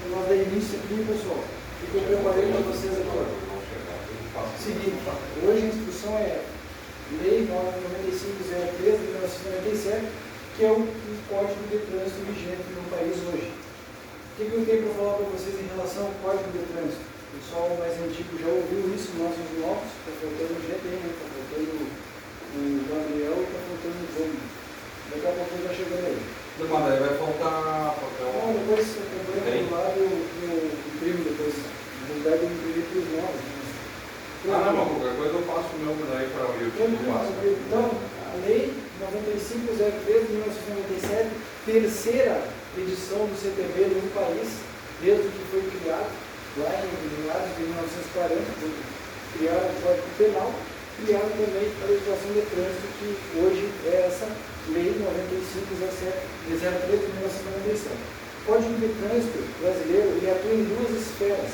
Nós dar início aqui, pessoal. O que eu preparei para vocês agora? Seguinte, hoje a instrução é Lei 9503 de 1997, que é o Código de Trânsito vigente no país hoje. O que eu tenho para falar para vocês em relação ao Código de Trânsito? O pessoal mais antigo já ouviu isso, nós os novos, está faltando o GT, né? Está faltando o Gabriel e está faltando o João. Daqui a pouco vai chegando aí. Não, mas daí vai faltar papel. Não, depois eu acompanho do lado eu imprimo depois. Na verdade eu imprimi para os novos. Não, qualquer coisa eu passo o meu daí para o YouTube. Então, a Lei 9503 de 1997, terceira edição do CTB no país, desde que foi criado, lá em meados de 1940, criaram o Código Penal, criaram também a legislação de trânsito, que hoje é essa Lei 9503 de 1997. O Código de Trânsito brasileiro ele atua em duas esferas,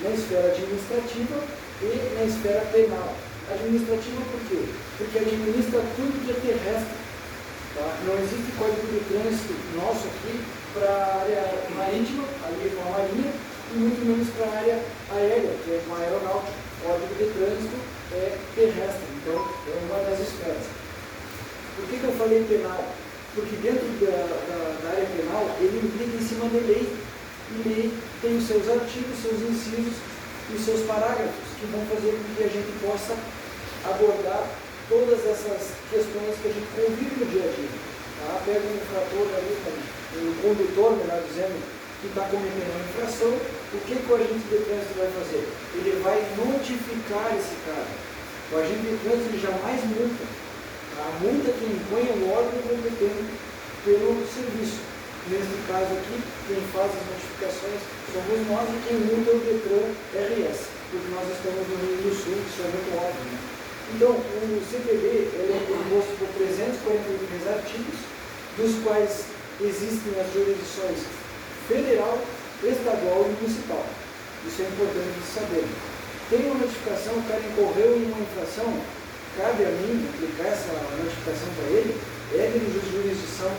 na esfera administrativa e na esfera penal. Administrativa por quê? Porque administra tudo que é terrestre. Tá? Não existe código de trânsito nosso aqui para a área marítima, ali com a marinha, e muito menos para a área aérea, que é com a aeronáutica. O código de trânsito é terrestre, então é uma das esferas. Por que eu falei penal? Porque dentro da área penal ele implica em cima de lei, e lei tem os seus artigos, seus incisos e seus parágrafos, que vão fazer com que a gente possa abordar todas essas questões que a gente convive no dia a dia. Tá? Pega um infrator ali, um condutor, melhor dizendo, que está cometendo uma infração, o que o agente de trânsito vai fazer? Ele vai notificar esse cara. O agente de trânsito ele jamais multa. A multa quem impõe é o órgão competente pelo serviço. Neste caso aqui, quem faz as notificações somos nós e quem multa é o Detran RS, porque nós estamos no Rio do Sul, isso é muito óbvio. Né? Então, o CTB ele é composto por 343 artigos, dos quais existem as jurisdições federal, estadual e municipal. Isso é importante de saber. Tem uma notificação, o cara incorreu em uma infração, cabe a mim aplicar essa notificação para ele, é de jurisdição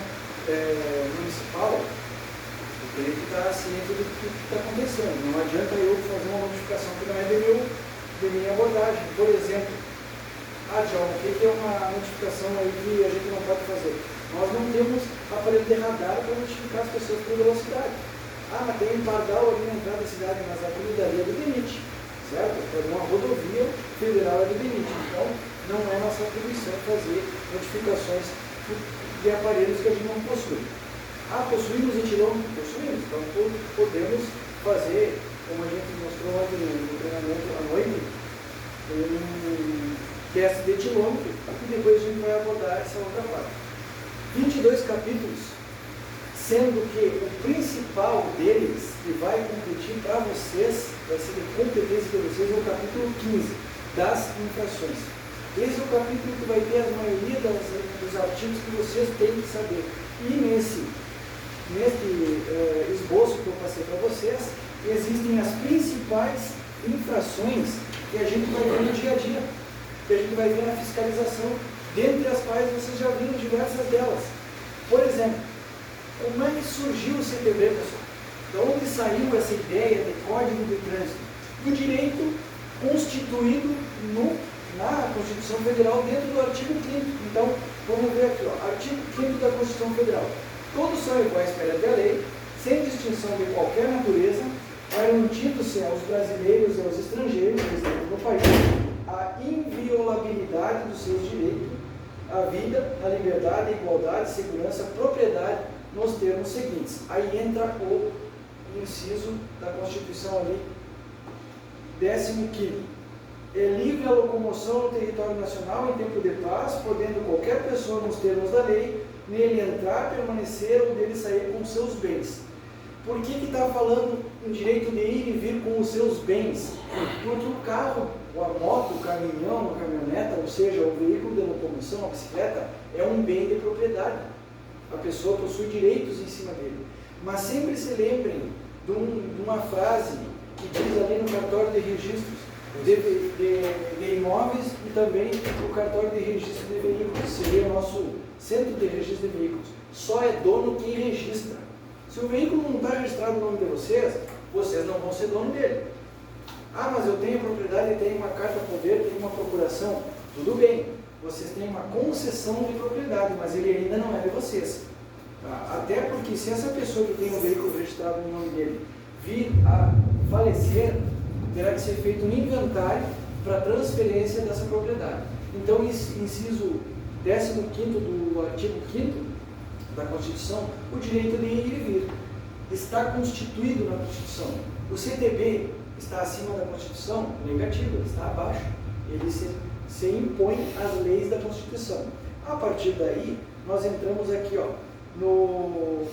municipal, eu tenho que estar ciente do que está acontecendo. Não adianta eu fazer uma notificação que não é de minha abordagem. Por exemplo, John, o que é uma notificação aí que a gente não pode fazer? Nós não temos aparelho de radar para notificar as pessoas por velocidade. Mas tem um pardal ali na entrada da cidade, mas a daria do limite, certo? É uma rodovia federal é do limite. Então, não é nossa atribuição fazer notificações de aparelhos que a gente não possui. Possuímos etilômetro? Possuímos. Então, podemos fazer, como a gente mostrou ontem no treinamento à noite, um teste de etilômetro, e depois a gente vai abordar essa outra parte. 22 capítulos, sendo que o principal deles, que vai competir para vocês, vai ser de competência de vocês, é o capítulo 15, das infrações. Esse é o capítulo que vai ter a maioria dos artigos que vocês têm que saber. E nesse esboço que eu passei para vocês, existem as principais infrações que a gente vai ver no dia a dia, que a gente vai ver na fiscalização, dentre as quais vocês já viram diversas delas. Por exemplo, como é que surgiu o CTB, pessoal? De onde saiu essa ideia de Código de Trânsito? Do direito constituído na Constituição Federal, dentro do artigo 5º. Então, vamos ver aqui, artigo 5º da Constituição Federal. Todos são iguais perante a lei, sem distinção de qualquer natureza, garantindo-se aos brasileiros e aos estrangeiros residentes no país a inviolabilidade dos seus direitos, a vida, a liberdade, a igualdade, segurança, propriedade, nos termos seguintes. Aí entra o inciso da Constituição ali, 15º. É livre a locomoção no território nacional em tempo de paz, podendo qualquer pessoa, nos termos da lei, nele entrar, permanecer ou dele sair com seus bens. Por que está falando em direito de ir e vir com os seus bens? Porque o carro, a moto, o caminhão, a caminhoneta, ou seja, o veículo de locomoção, a bicicleta, é um bem de propriedade. A pessoa possui direitos em cima dele. Mas sempre se lembrem de uma frase que diz ali no cartório de registros, de imóveis e também o cartório de registro de veículos, seria o nosso Centro de Registro de Veículos. Só é dono quem registra. Se o veículo não está registrado no nome de vocês, vocês não vão ser dono dele. Ah, mas eu tenho propriedade, tenho uma carta poder, tenho uma procuração. Tudo bem, vocês têm uma concessão de propriedade, mas ele ainda não é de vocês. Tá? Até porque se essa pessoa que tem um veículo registrado no nome dele vir a falecer, terá que ser feito um inventário para transferência dessa propriedade. Então, inciso 15º do artigo 5º da Constituição, o direito de ir e vir está constituído na Constituição. O CTB está acima da Constituição? Negativo, ele está abaixo. Ele se impõe às leis da Constituição. A partir daí, nós entramos aqui no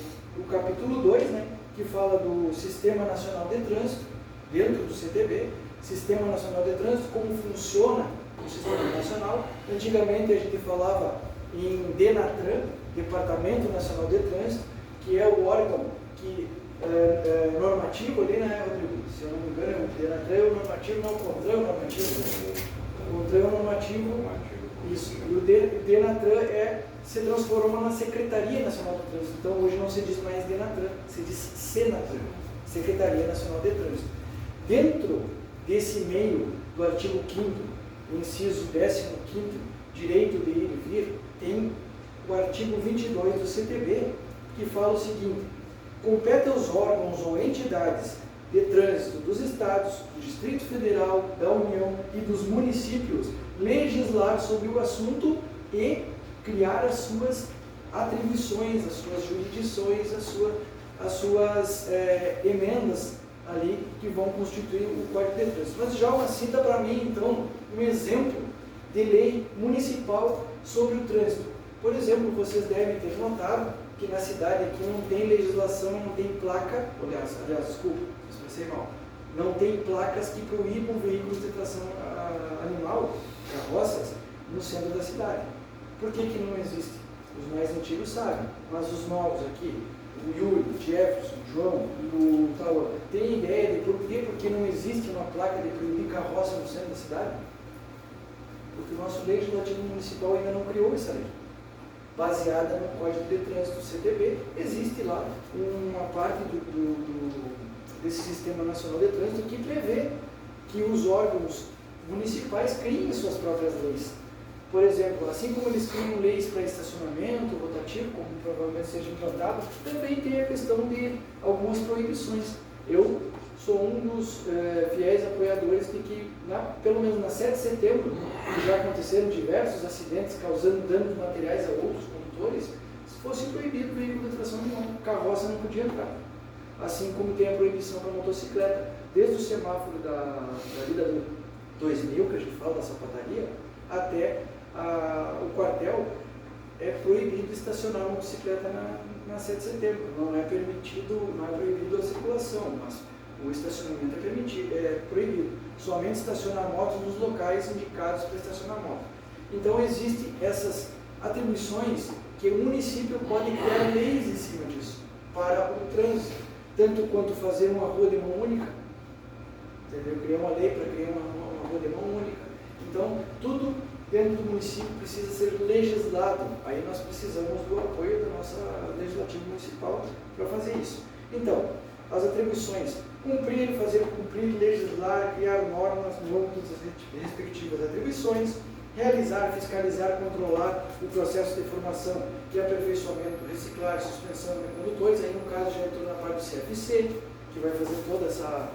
capítulo 2, né, que fala do Sistema Nacional de Trânsito, dentro do CTB, Sistema Nacional de Trânsito, como funciona o Sistema Nacional. Antigamente a gente falava em DENATRAN, Departamento Nacional de Trânsito, que é o órgão que normativo ali, né, Rodrigo? Se eu não me engano, o DENATRAN é o normativo, não, o CONTRAN é o normativo. O CONTRAN é o normativo, isso. E o DENATRAN se transformou na Secretaria Nacional de Trânsito. Então hoje não se diz mais DENATRAN, se diz SENATRAN, Secretaria Nacional de Trânsito. Dentro desse meio do artigo 5º, inciso 15º, direito de ir e vir, tem o artigo 22 do CTB, que fala o seguinte: compete aos órgãos ou entidades de trânsito dos Estados, do Distrito Federal, da União e dos municípios legislar sobre o assunto e criar as suas atribuições, as suas jurisdições, as suas emendas ali que vão constituir o Código de Trânsito. Mas Djalma, cita para mim, então, um exemplo de lei municipal sobre o trânsito. Por exemplo, vocês devem ter notado que na cidade aqui não tem legislação, não tem placa, aliás, desculpa, expressei mal, não tem placas que proíbam veículos de tração animal, carroças, no centro da cidade. Por que não existe? Os mais antigos sabem, mas os novos aqui, o Yuri, o Jefferson, o João e o tal, tem ideia de por quê? Porque não existe uma placa de proibir carroça no centro da cidade? Porque o nosso legislativo municipal ainda não criou essa lei. Baseada no Código de Trânsito do CTB, existe lá uma parte desse Sistema Nacional de Trânsito que prevê que os órgãos municipais criem suas próprias leis. Por exemplo, assim como eles criam leis para estacionamento rotativo, como provavelmente seja implantado, também tem a questão de algumas proibições. Eu sou um dos fiéis apoiadores de que, pelo menos na 7 de setembro, já aconteceram diversos acidentes causando danos materiais a outros condutores. Se fosse proibido o veículo de tração animal, carroça não podia entrar. Assim como tem a proibição para motocicleta, desde o semáforo da vida do 2000, que a gente fala da sapataria, até o quartel, é proibido estacionar a motocicleta na 7 de setembro. Não é proibido a circulação, mas o estacionamento é proibido. Somente estacionar motos nos locais indicados para estacionar moto. Então existem essas atribuições que o município pode criar leis em cima disso, para o trânsito, tanto quanto fazer uma rua de mão única, entendeu? Criar uma lei para criar uma rua de mão única. Então, tudo dentro do município precisa ser legislado. Aí nós precisamos do apoio da nossa legislativa municipal para fazer isso. Então, as atribuições: cumprir, fazer cumprir, legislar, criar normas no âmbito das respectivas atribuições, realizar, fiscalizar, controlar o processo de formação e aperfeiçoamento, reciclar, suspensão de condutores. Aí no caso já entrou na parte do CFC, que vai fazer toda essa,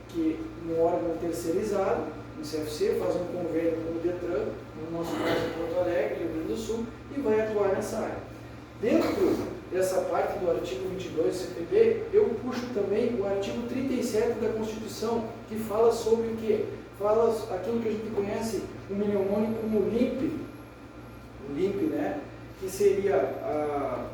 que um órgão terceirizado, no CFC, faz um convênio com o DETRAN, no nosso caso em Porto Alegre, Rio Grande do Sul, e vai atuar nessa área. Dentro dessa parte do artigo 22 do CTB, eu puxo também o artigo 37 da Constituição, que fala sobre o quê? Fala aquilo que a gente conhece, o mnemônico como o LIMP, né? Que seria a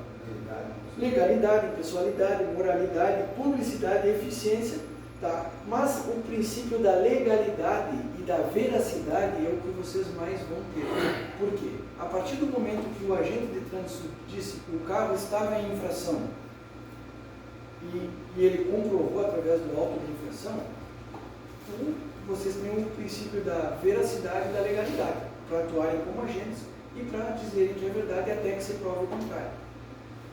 legalidade, impessoalidade, moralidade, publicidade e eficiência, tá? Mas o princípio da legalidade e da veracidade é o que vocês mais vão ter. Por quê? A partir do momento que o agente de trânsito disse que o carro estava em infração e ele comprovou através do auto de infração, então vocês têm o princípio da veracidade e da legalidade para atuarem como agentes e para dizerem que é verdade até que se prove o contrário.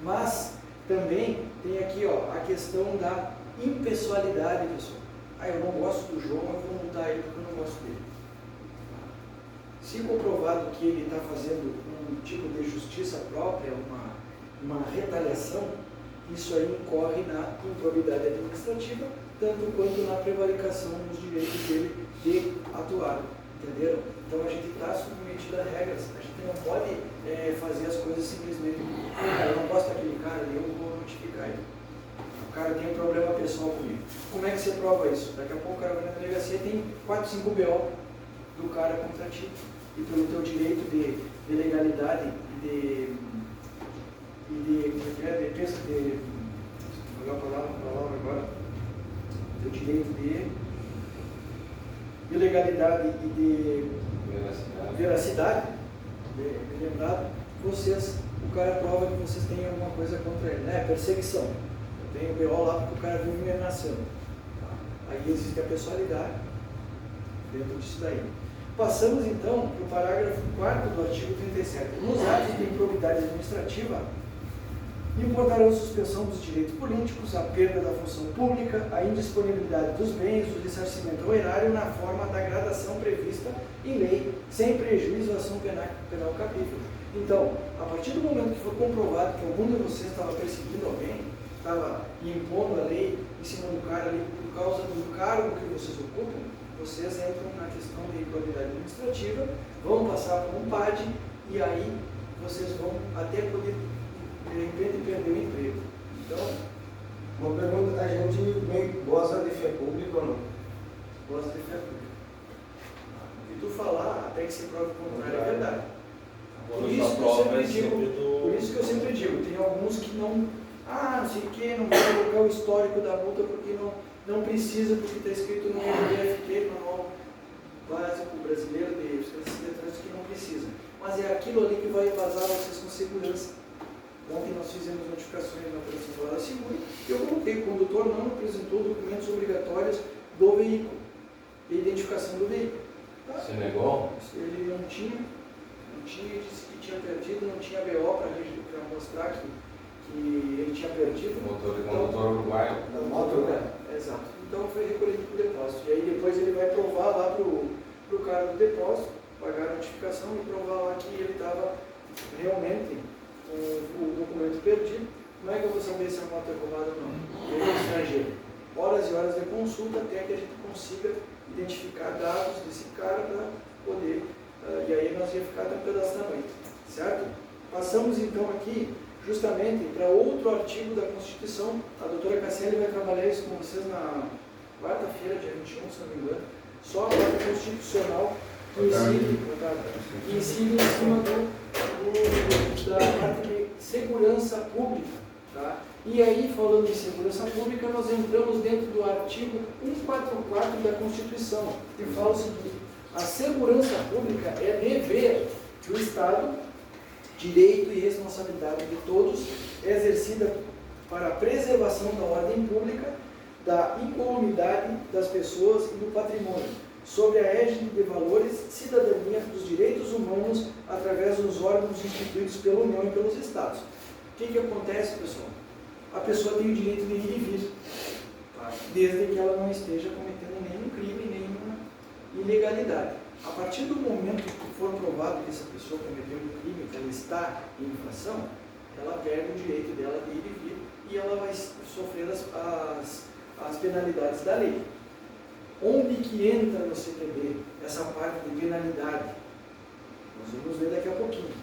Mas também tem aqui ó, a questão da impessoalidade, pessoal. Eu não gosto do João, eu vou multar ele porque eu não gosto dele. Se comprovado que ele está fazendo um tipo de justiça própria, uma retaliação, isso aí incorre na improbidade administrativa, tanto quanto na prevaricação dos direitos dele de atuar. Entenderam? Então a gente está submetido a regras, a gente não pode fazer as coisas simplesmente. Eu não gosto daquele cara ali, eu vou notificar ele. O cara tem um problema pessoal comigo. Como é que você prova isso? Daqui a pouco o cara vai na delegacia e tem 4, 5 BO do cara contra ti. E pelo teu direito de legalidade e vou pegar a palavra agora, teu direito de legalidade e de veracidade, de lembrado, o cara prova que vocês têm alguma coisa contra ele, né? Perseguição. Eu tenho BO lá porque o cara vive me ameaçando. Aí existe a pessoalidade dentro disso daí. Passamos então para o parágrafo 4º do artigo 37. Nos atos de improbidade administrativa, importarão suspensão dos direitos políticos, a perda da função pública, a indisponibilidade dos bens, o ressarcimento ao erário na forma da gradação prevista em lei, sem prejuízo à ação penal cabível. Então, a partir do momento que foi comprovado que algum de vocês estava perseguindo alguém, estava impondo a lei em cima do cara ali por causa do cargo que vocês ocupam, vocês entram na questão de improbidade administrativa, vão passar por um PAD e aí vocês vão até poder, de repente, perder o emprego. Então, uma pergunta, a gente gosta de fé pública ou não? Gosta de fé pública. O que tu falar, até que se prove o contrário, é verdade. Por isso que eu sempre digo, tem alguns que não sei o que, não vai colocar o histórico da multa porque não precisa, porque está escrito no MDFT, Manual Básico Brasileiro de Segurança de Trânsito, que não precisa. Mas é aquilo ali que vai embasar vocês com segurança. Ontem nós fizemos notificações na Operação Guarda Segura e eu coloquei que o condutor não apresentou documentos obrigatórios do veículo, de identificação do veículo. Tá? Você negou? Ele não tinha, disse que tinha perdido, não tinha BO para mostrar que ele tinha perdido. Condutor uruguaio. Da moto, né? Exato. Então foi recolhido para o depósito. E aí depois ele vai provar lá para o cara do depósito, pagar a notificação e provar lá que ele estava realmente com o documento perdido. Como é que eu vou saber se a moto é roubada ou não? Ele é estrangeiro. Horas e horas de consulta até que a gente consiga identificar dados desse cara para poder. E aí nós ia ficar até um pedaço da noite. Certo? Passamos então aqui justamente para outro artigo da Constituição. A doutora Cassiane vai trabalhar isso com vocês na quarta-feira, dia 21, se não me engano. Só a parte constitucional que incide em cima da parte de segurança pública. Tá? E aí, falando em segurança pública, nós entramos dentro do artigo 144 da Constituição, que fala o seguinte: a segurança pública é dever do Estado, direito e responsabilidade de todos, é exercida para a preservação da ordem pública, da incolumidade das pessoas e do patrimônio, sob a égide de valores, cidadania dos direitos humanos, através dos órgãos instituídos pela União e pelos Estados. O que acontece, pessoal? A pessoa tem o direito de ir e vir, tá? Desde que ela não esteja cometendo nenhum crime, nenhuma ilegalidade. A partir do momento que for provado que essa pessoa cometeu um crime, que ela está em infração, ela perde o direito dela de ir e vir e ela vai sofrer as penalidades da lei. Onde que entra no CPB essa parte de penalidade? Nós vamos ver daqui a pouquinho.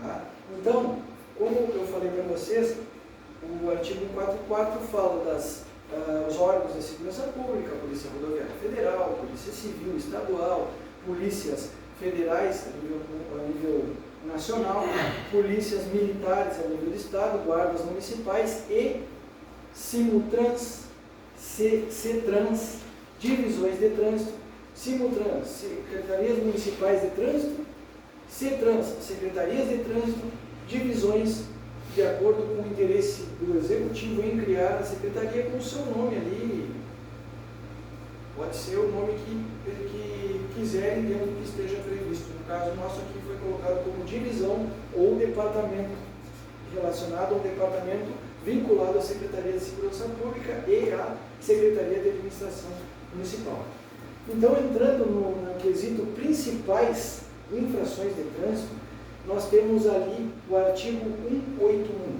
Tá? Então, como eu falei para vocês, o artigo 144 fala os órgãos de segurança pública, a Polícia Rodoviária Federal, Polícia Civil Estadual, polícias federais a nível nacional, polícias militares a nível do Estado, guardas municipais e Simultrans, CETRANS, divisões de trânsito, Simultrans, secretarias municipais de trânsito, CETRANS, secretarias de trânsito, divisões de acordo com o interesse do Executivo em criar a secretaria com o seu nome ali Pode ser o nome que quiserem dentro do que esteja previsto. No caso nosso aqui foi colocado como divisão ou departamento, relacionado ao departamento vinculado à Secretaria de Segurança Pública e à Secretaria de Administração Municipal. Então, entrando no quesito principais infrações de trânsito, nós temos ali o artigo 181.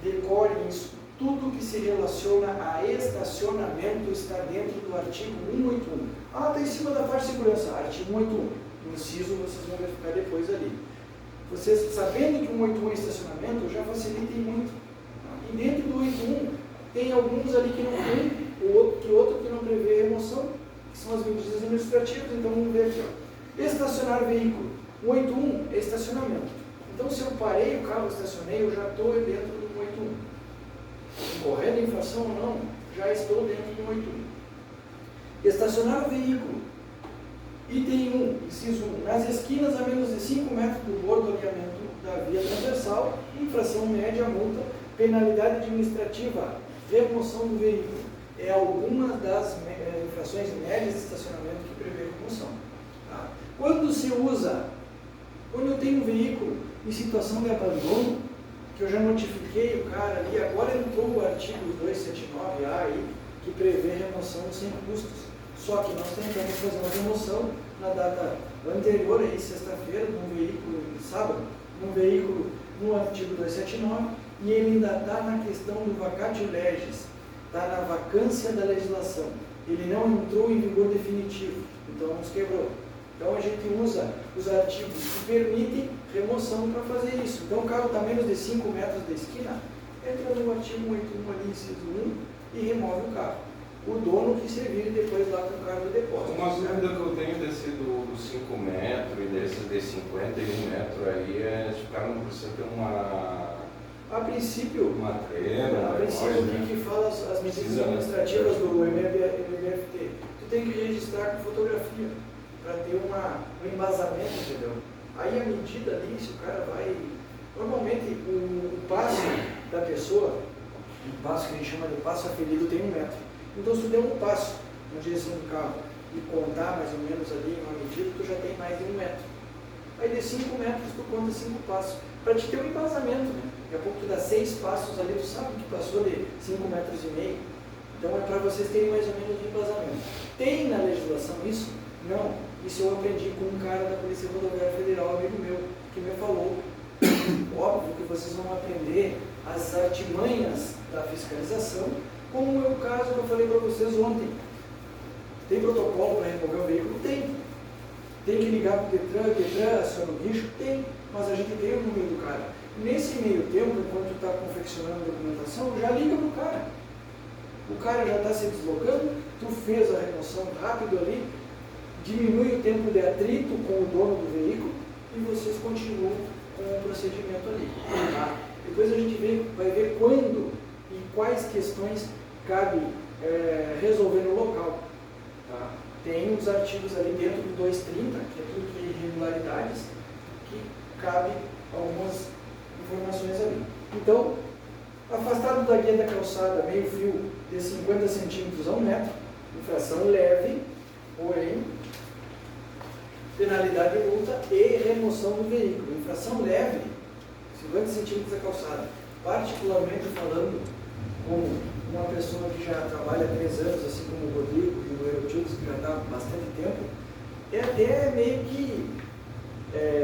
Decorem isso. Tudo que se relaciona a estacionamento está dentro do artigo 181. Ah, está em cima da faixa de segurança. Artigo 181. Inciso, vocês vão verificar depois ali. Vocês, sabendo que o 181 é estacionamento, já facilitem muito. E dentro do 181, tem alguns ali que não tem, outro que não prevê remoção, que são as medidas administrativas. Então, vamos ver aqui. Ó. Estacionar veículo. 181 é estacionamento. Então, se eu parei o carro, estacionei, eu já estou dentro do 181. Incorrendo infração ou não, já estou dentro do 181. Estacionar o veículo. Item 1, inciso 1. Nas esquinas a menos de 5 metros do bordo do alinhamento da via transversal, infração média, multa, penalidade administrativa, remoção do veículo. É alguma das infrações médias de estacionamento que prevê remoção. Tá? Quando eu tenho um veículo em situação de abandono, que eu já notifiquei o cara ali, agora entrou o artigo 279A aí, que prevê remoção sem custos. Só que nós tentamos fazer uma remoção na data anterior, aí, sexta-feira, num veículo, sábado, num veículo no artigo 279, e ele ainda está na questão do vacatio legis, está na vacância da legislação. Ele não entrou em vigor definitivo, então nos quebrou. Então a gente usa os artigos que permitem remoção para fazer isso. Então o carro está menos de 5 metros da esquina, entra no artigo 181 ali, inciso 1, e remove o carro. O dono que se vire depois lá com o carro do depósito. Uma dúvida que eu tenho desse dos 5 metros e desses de 51 metros aí é se o cara não precisa ter a princípio, uma trena, a princípio o que fala as medidas administrativas do MBFT, tu tem que registrar com fotografia para ter um embasamento, entendeu? Aí a medida ali, se o cara vai, normalmente o passo da pessoa, o passo que a gente chama de passo aferido tem 1 metro. Então, se tu der um passo na direção do carro e contar mais ou menos ali uma medida, tu já tem mais de 1 metro. Aí de 5 metros tu conta 5 passos, para te ter um embasamento, né? Daqui a pouco tu dá 6 passos ali, tu sabe que passou de 5,5 metros. Então é para vocês terem mais ou menos um embasamento. Tem na legislação isso? Não. Isso eu aprendi com um cara da Polícia Rodoviária Federal, amigo meu, que me falou. Óbvio que vocês vão aprender as artimanhas da fiscalização, como é o caso que eu falei para vocês ontem. Tem protocolo para remover o veículo? Tem. Tem que ligar para o Detran, aciona o guincho? Tem. Mas a gente tem o número do cara. Nesse meio tempo, enquanto está confeccionando a documentação, já liga para o cara. O cara já está se deslocando, tu fez a remoção rápido ali, diminui o tempo de atrito com o dono do veículo e vocês continuam com o procedimento ali. Tá? Depois a gente vai ver quando e quais questões cabe resolver no local. Tá? Tem os artigos ali dentro do 230, que é tudo que é irregularidades, que cabe algumas informações ali. Então, afastado da guia da calçada, meio fio de 50 centímetros a 1 metro, infração leve, porém, penalidade de multa e remoção do veículo. Infração leve, 50 centímetros da calçada. Particularmente falando, como uma pessoa que já trabalha há 3 anos, assim como o Rodrigo e o Erotildes, que já está há bastante tempo, é até meio que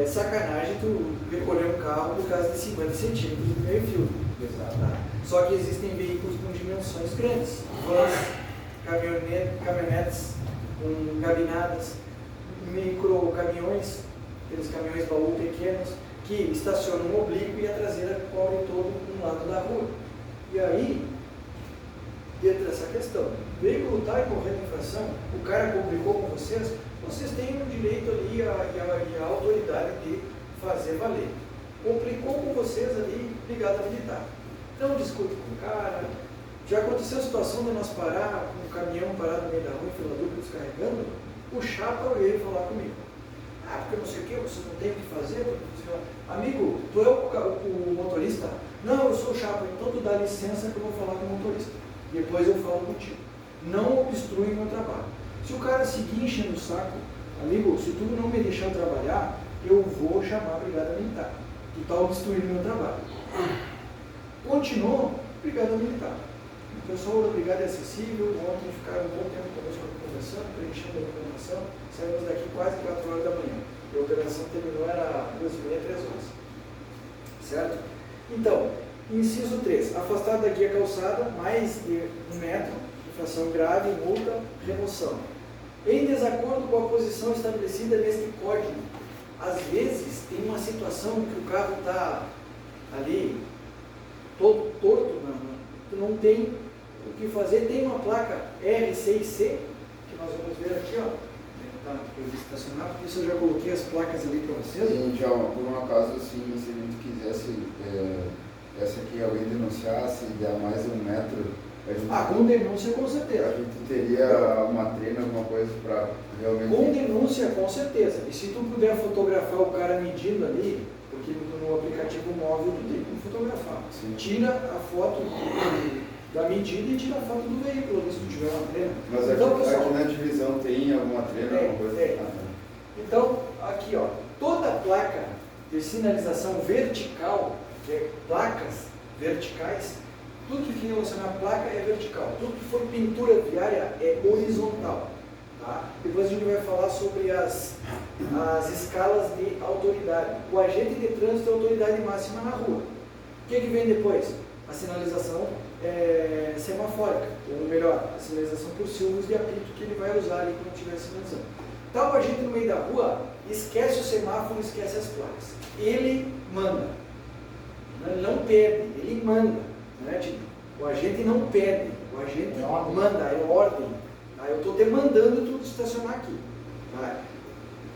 sacanagem tu recolher um carro por causa de 50 centímetros de meio fio. Exato. Tá? Só que existem veículos com dimensões grandes, vans, caminhonetes com gabinadas, microcaminhões, aqueles caminhões baú pequenos, que estacionam no oblíquo e a traseira cobre todo um lado da rua. E aí, dentro dessa questão, o veículo está incorrendo infração, o cara complicou com vocês, vocês têm o direito ali e a autoridade de fazer valer. Complicou com vocês ali, ligado a militar. Não discute com o cara. Já aconteceu a situação de nós parar com um caminhão parado no meio da rua, em fila dupla, descarregando, o chapa veio falar comigo. Ah, porque não sei o que, você não tem o que fazer. Amigo, tu é o motorista? Não, eu sou o chapa, então tu dá licença que eu vou falar com o motorista. Depois eu falo contigo. Não obstrui o meu trabalho. Se o cara seguir enchendo o saco, amigo, se tu não me deixar trabalhar, eu vou chamar a Brigada Militar. Tu está obstruindo o meu trabalho. Continuou, Brigada Militar. O pessoal da Brigada é acessível, ontem ficaram um bom tempo conosco conversando, preenchendo a documentação, saímos daqui quase 4 horas da manhã. E a operação terminou, era 2h30, 3 horas. Certo? Então, inciso 3, afastado da guia calçada, mais de 1 metro, infração grave, multa, remoção. Em desacordo com a posição estabelecida neste código, às vezes tem uma situação que o carro está ali, todo torto, tu não tem o que fazer, tem uma placa R6C, que nós vamos ver aqui, ó, tá, para estacionar, por isso eu já coloquei as placas ali para vocês. Sim, já, por um acaso, assim, se a gente quisesse, essa aqui alguém denunciasse, der mais de 1 metro, com denúncia com a certeza. gente teria uma trena, alguma coisa para realmente... Com denúncia com certeza. E se tu puder fotografar o cara medindo ali, porque no aplicativo móvel tu tem como fotografar. Sim. Tira a foto da medida e tira a foto do veículo, se tu tiver uma trena. Mas aqui, Então, pessoal, aqui na divisão tem alguma trena, alguma coisa? é. Então, aqui, ó, toda placa de sinalização vertical, que é placas verticais, tudo que relacionar a placa é vertical, tudo que for pintura viária é horizontal. Tá? Depois a gente vai falar sobre as escalas de autoridade. O agente de trânsito é a autoridade máxima na rua. O que vem depois? A sinalização semafórica, ou melhor, a sinalização por silvos de apito que ele vai usar ali quando estiver sinalizando. Tá o agente no meio da rua, esquece o semáforo, esquece as placas. Ele manda. Ele não pede, ele manda. Né? O agente não pede, o agente manda, é ordem. Tá? Eu estou te mandando tu estacionar aqui. Tá?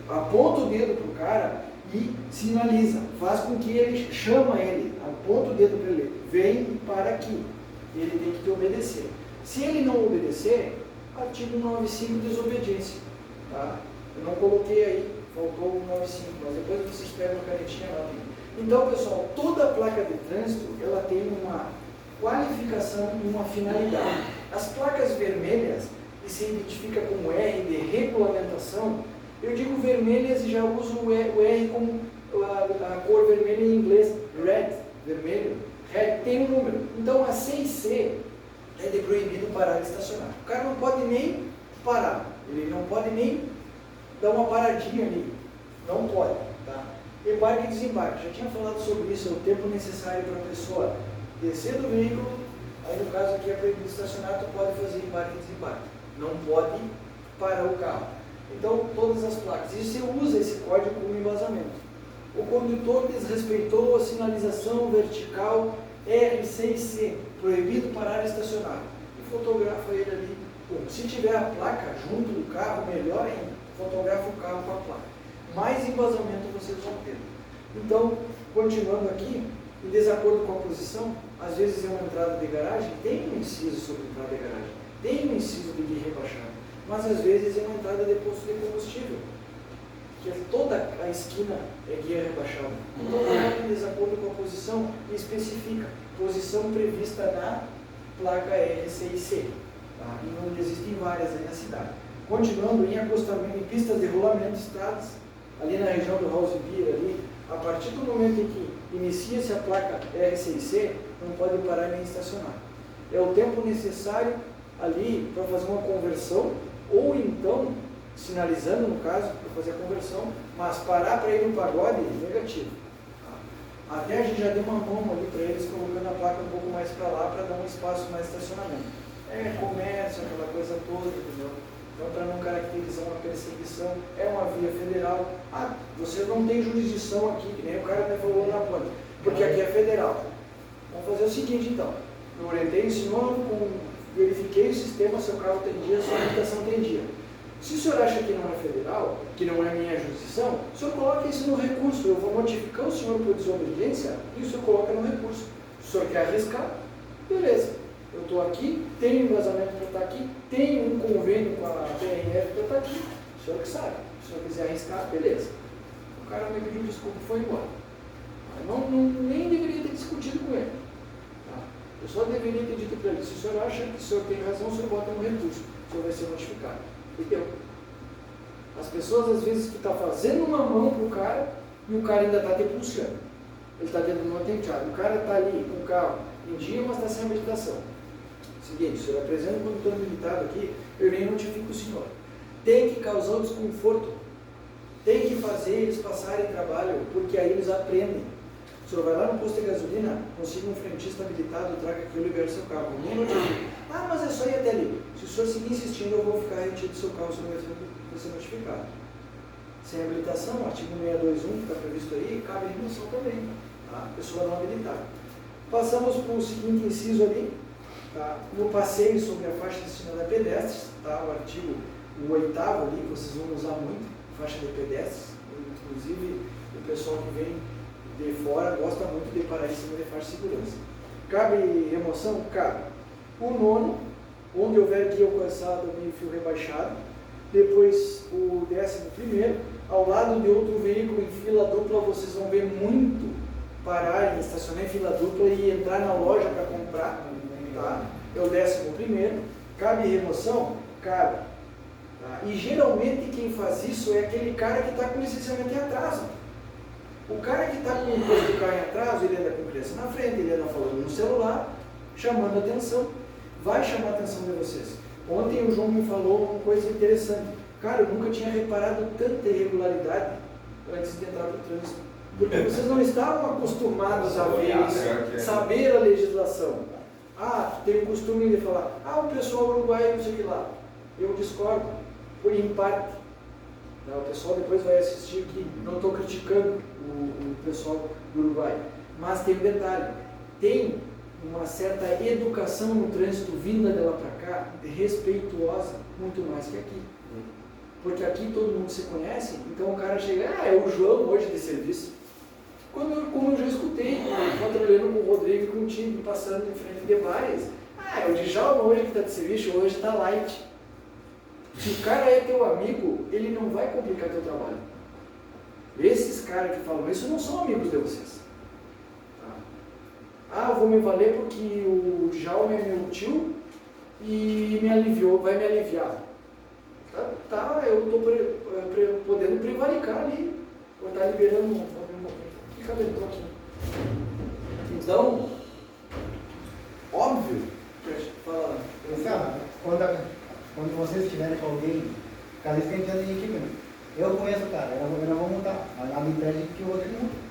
Aponta o dedo para o cara e sinaliza, faz com que ele chama ele, aponta o dedo para ele, vem e para aqui. Ele tem que te obedecer. Se ele não obedecer, artigo 95, desobediência. Tá? Eu não coloquei aí, faltou o 95, mas depois vocês pegam a canetinha lá. Então, pessoal, toda placa de trânsito, ela tem uma qualificação e uma finalidade. As placas vermelhas, que se identifica como R de regulamentação, eu digo vermelhas e já uso o R como a cor vermelha em inglês, red, vermelho, red tem um número. Então a C e C é de proibido parar e estacionar. O cara não pode nem parar, ele não pode nem dar uma paradinha ali, não pode. Tá? Embarque e desembarque, já tinha falado sobre isso, é o tempo necessário para a pessoa descer do veículo, aí no caso aqui é proibido estacionar, tu pode fazer embarque e desembarque, não pode parar o carro. Então, todas as placas, e você usa esse código como embasamento. O condutor desrespeitou a sinalização vertical R6C, proibido parar e estacionar, e fotografa ele ali. Bom, se tiver a placa junto do carro, melhor ainda, fotografa o carro com a placa. Mais embasamento vocês vão ter. Então, continuando aqui, em desacordo com a posição, às vezes é uma entrada de garagem, tem um inciso sobre entrada de garagem, tem um inciso de guia rebaixado, mas às vezes é uma entrada de posto de combustível, que toda a esquina é guia rebaixada. Então, coloca em desacordo com a posição e especifica posição prevista na placa R6C, tá? E onde existem várias aí na cidade. Continuando, em acostamento, em pistas de rolamento, estradas, ali na região do House Beer, ali, a partir do momento em que inicia-se a placa R6C, não pode parar nem estacionar. É o tempo necessário ali para fazer uma conversão, ou então, sinalizando no caso, para fazer a conversão, mas parar para ir no pagode, negativo. Até a gente já deu uma mão ali para eles, colocando a placa um pouco mais para lá, para dar um espaço mais estacionamento. É comércio, aquela coisa toda, entendeu? Então, para não caracterizar uma perseguição, é uma via federal. Você não tem jurisdição aqui, que nem o cara até falou na ponte, porque aqui é federal. Vamos fazer o seguinte, então. Eu orientei o senhor, verifiquei o sistema, seu carro tem dia, sua habilitação tem dia. Se o senhor acha que não é federal, que não é minha jurisdição, o senhor coloca isso no recurso. Eu vou notificar o senhor por desobediência e o senhor coloca no recurso. Se o senhor quer arriscar, beleza. Eu estou aqui, tenho embasamento para estar aqui, tenho um convênio com a PRF para estar aqui. O senhor que sabe. Se o senhor quiser arriscar, beleza. O cara me pediu desculpa e foi embora. Nem deveria ter discutido com ele. Tá? Eu só deveria ter dito para ele, se o senhor acha que o senhor tem razão, o senhor bota no recurso. O senhor vai ser notificado. E deu. As pessoas, às vezes, tu está fazendo uma mão para o cara e o cara ainda está te puxando. Ele está dentro de uma tenteada. O cara está ali com o carro em dia, mas está sem habilitação. Seguinte, o senhor apresenta o condutor habilitado aqui, eu nem notifico o senhor. Tem que causar um desconforto. Tem que fazer eles passarem trabalho, porque aí eles aprendem. O senhor vai lá no posto de gasolina, consiga um frentista habilitado, traga aqui e libera o seu carro. Nem notifico. Ah, mas é só ir até ali. Se o senhor seguir insistindo, eu vou ficar retido do seu carro, o senhor vai ser notificado. Sem habilitação, artigo 621, que está previsto aí, cabe remoção também. Tá? Pessoa não habilitada. Passamos para o seguinte inciso ali, tá? No passeio sobre a faixa destinada a pedestres, tá? O artigo 8º ali, que vocês vão usar muito, faixa de pedestres, inclusive o pessoal que vem de fora gosta muito de parar em cima de faixa de segurança. Cabe remoção? Cabe. O 9º, onde houver guia alcançado meio fio rebaixado. Depois o 11º, ao lado de outro veículo em fila dupla, vocês vão ver muito parar, estacionar em fila dupla e entrar na loja para comprar. Tá? É o 11º. Cabe remoção? Cabe. Tá? E geralmente quem faz isso é aquele cara que está com licenciamento em atraso. O cara que está com o posto do carro em atraso, ele anda com criança na frente, ele anda falando no celular, chamando a atenção. Vai chamar a atenção de vocês. Ontem o João me falou uma coisa interessante. Cara, eu nunca tinha reparado tanta irregularidade antes de entrar para o trânsito. Porque vocês não estavam acostumados a ver isso, saber a legislação. Ah, tem o costume de falar, o pessoal uruguaio, não sei o que lá. Eu discordo, por em parte. O pessoal depois vai assistir aqui. Não estou criticando o pessoal do Uruguai. Mas tem um detalhe. Tem uma certa educação no trânsito vinda de lá para cá, respeituosa, muito mais que aqui. Porque aqui todo mundo se conhece, então o cara chega, é o João hoje de serviço. Como eu já escutei, controlando com o Rodrigo e com o time, passando em frente de bares, é o Djalma hoje que está de serviço, hoje está light. Se o cara é teu amigo, ele não vai complicar teu trabalho. Esses caras que falam isso não são amigos de vocês. Eu vou me valer porque o Djalma é meu tio e me aliviou, vai me aliviar. Eu estou podendo prevaricar ali, ou estar liberando fica dentro aqui. Então, óbvio, fala. Quando vocês estiverem com alguém, caso eles tenham em equipe, eu conheço o cara, eu não vou montar, mas nada impede que o outro monte.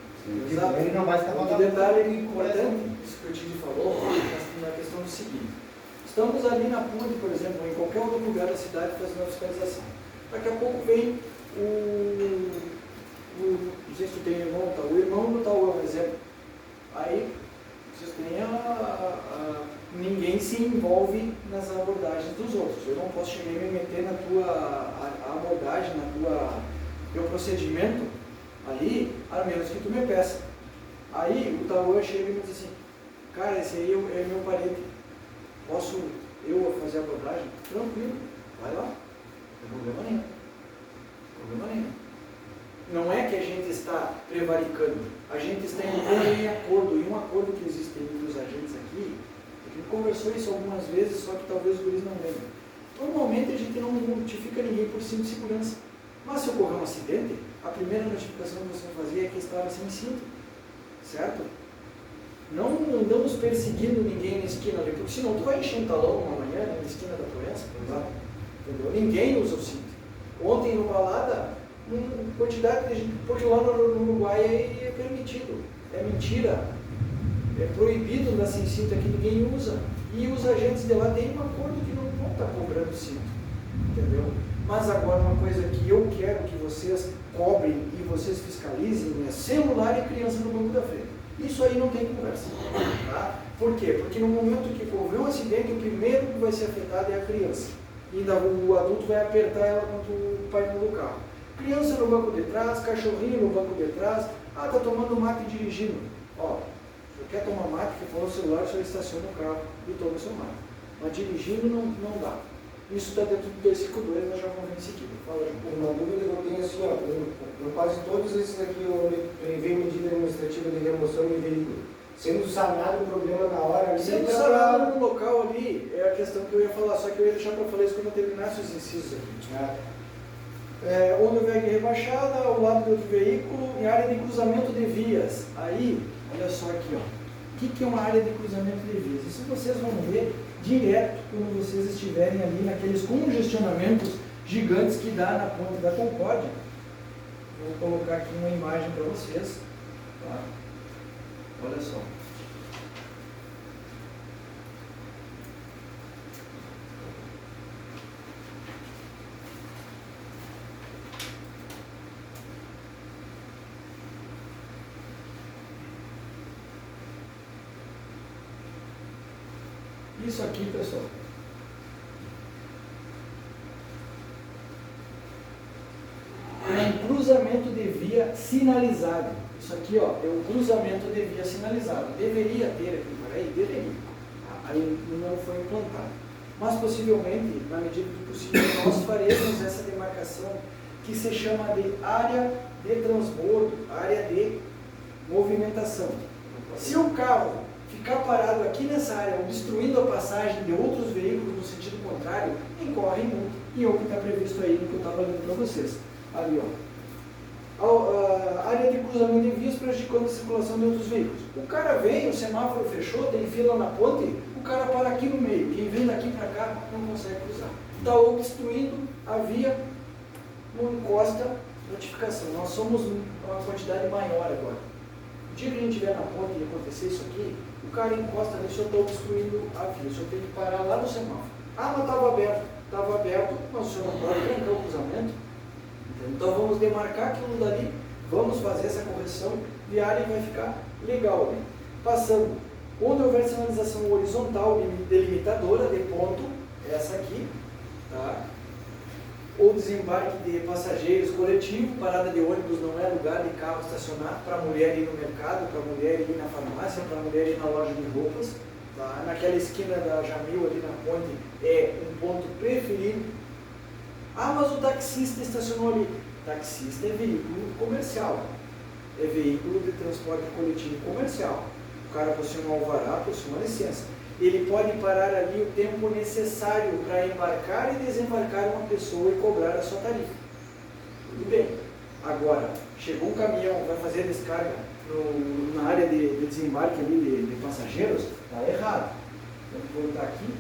Exato. Ele não vai estar Um detalhe importante, isso que o Titi falou, na questão do seguinte. Estamos ali na ponte, por exemplo, ou em qualquer outro lugar da cidade fazendo a fiscalização. Daqui a pouco vem não sei se tu tem irmão, tá? O irmão do tal, por exemplo. Aí, vocês têm ninguém se envolve nas abordagens dos outros. Eu não posso chegar e me meter na tua abordagem, teu procedimento ali, a menos que tu me peça. Aí o Tauã chega e me diz assim, cara, esse aí é meu parente. Posso eu fazer a abordagem? Tranquilo, vai lá, não tem problema nenhum. Problema nenhum. Não é que a gente está prevaricando, a gente está entrando em acordo, e um acordo que existe entre os agentes aqui, a gente conversou isso algumas vezes, só que talvez o Luiz não lembre. Normalmente a gente não notifica ninguém por cinto de segurança, mas se ocorrer um acidente, a primeira notificação que você vai fazer é que estava sem cinto, certo? Não andamos perseguindo ninguém na esquina ali, porque senão tu vai encher um talão uma manhã na esquina da doença, entendeu? Ninguém usa o cinto. Ontem no balada, quantidade de gente, porque lá no Uruguai é permitido, é mentira, é proibido andar sem cinto aqui, ninguém usa. E os agentes de lá têm um acordo que não vão estar cobrando cinto, entendeu? Mas agora uma coisa que eu quero que vocês cobrem e vocês fiscalizem é celular e criança no banco da frente. Isso aí não tem conversa. Tá? Por quê? Porque no momento que ocorrer um acidente, o primeiro que vai ser afetado é a criança. E ainda o adulto vai apertar ela contra o painel do carro. Criança no banco de trás, cachorrinho no banco de trás. Tá tomando mate e dirigindo. Ó, se você quer tomar mate, que for no celular, você estaciona o carro e toma o seu mate. Mas dirigindo não dá. Isso está dentro do 252, nós já vamos ver em seguida. Fala, uma dúvida que eu tenho assim, ó, quase todos esses aqui eu prevê medida administrativa de remoção de veículo. Sendo sanado o problema na hora ali. Sendo então, sanado no local ali, é a questão que eu ia falar, só que eu ia deixar para falar isso quando eu terminasse os incisos aqui. Onde houver guia rebaixada, ao lado do outro veículo, em área de cruzamento de vias. Aí, olha só aqui, ó. O que é uma área de cruzamento de vias? Isso vocês vão ver direto quando vocês estiverem ali naqueles congestionamentos gigantes que dá na ponte da Concórdia. Vou colocar aqui uma imagem para vocês. Tá? Olha só. Isso aqui, pessoal, é um cruzamento de via sinalizado. Isso aqui, ó, é o cruzamento de via sinalizado. Deveria ter aqui em Paraí? Deveria. Aí não foi implantado. Mas possivelmente, na medida do possível, nós faremos essa demarcação que se chama de área de transbordo, área de movimentação. Se o carro ficar parado aqui nessa área, obstruindo a passagem de outros veículos no sentido contrário, incorre em multa. E é o que está previsto aí no que eu estava lendo para vocês. Ali, ó. A área de cruzamento de vias prejudicando a circulação de outros veículos. O cara vem, o semáforo fechou, tem fila na ponte, o cara para aqui no meio. Quem vem daqui para cá não consegue cruzar. Está obstruindo a via, não encosta, notificação. Nós somos uma quantidade maior agora. O dia que a gente estiver na ponte e acontecer isso aqui, o cara encosta ali, o senhor está obstruindo a via, o senhor tem que parar lá no semáforo. Ah, mas estava aberto. Estava aberto, mas o senhor não pode trancar o cruzamento. Então vamos demarcar aquilo dali, vamos fazer essa correção viária e vai ficar legal ali. Passando, onde houver sinalização horizontal delimitadora de ponto, essa aqui, tá? Ou desembarque de passageiros coletivo, parada de ônibus não é lugar de carro estacionar para a mulher ir no mercado, para a mulher ir na farmácia, para a mulher ir na loja de roupas. Tá? Naquela esquina da Jamil, ali na ponte, é um ponto preferido. Ah, mas o taxista estacionou ali. Taxista é veículo comercial, é veículo de transporte coletivo comercial. O cara possui um alvará, possui uma licença. Ele pode parar ali o tempo necessário para embarcar e desembarcar uma pessoa e cobrar a sua tarifa. Tudo bem. Agora, chegou um caminhão, vai fazer a descarga na área de desembarque ali de passageiros, está errado. Vamos voltar aqui.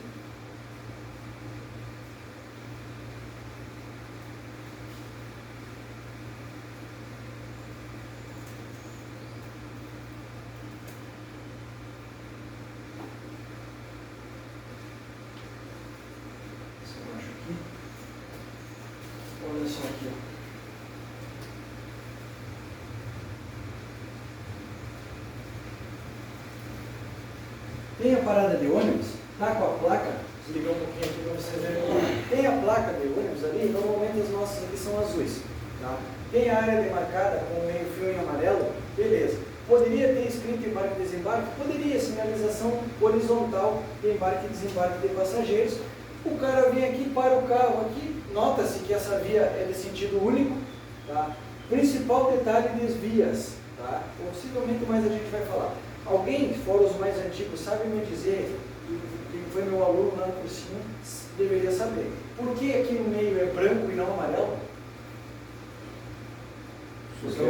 Olha só aqui, ó. Tem a parada de ônibus, tá com a placa, desligar um pouquinho aqui para vocês verem. Tem a placa de ônibus ali, normalmente as nossas aqui são azuis. Tá? Tem a área demarcada com meio fio em amarelo, beleza. Poderia ter escrito embarque e desembarque? Poderia, sinalização horizontal de embarque e desembarque de passageiros. O cara vem aqui, para o carro aqui, nota-se que essa via é de sentido único. Tá? Principal detalhe das vias, tá? Possivelmente mais a gente vai falar. Alguém, fora os mais antigos, sabe me dizer, quem foi meu aluno lá no cursinho, deveria saber. Por que aqui no meio é branco e não amarelo? Porque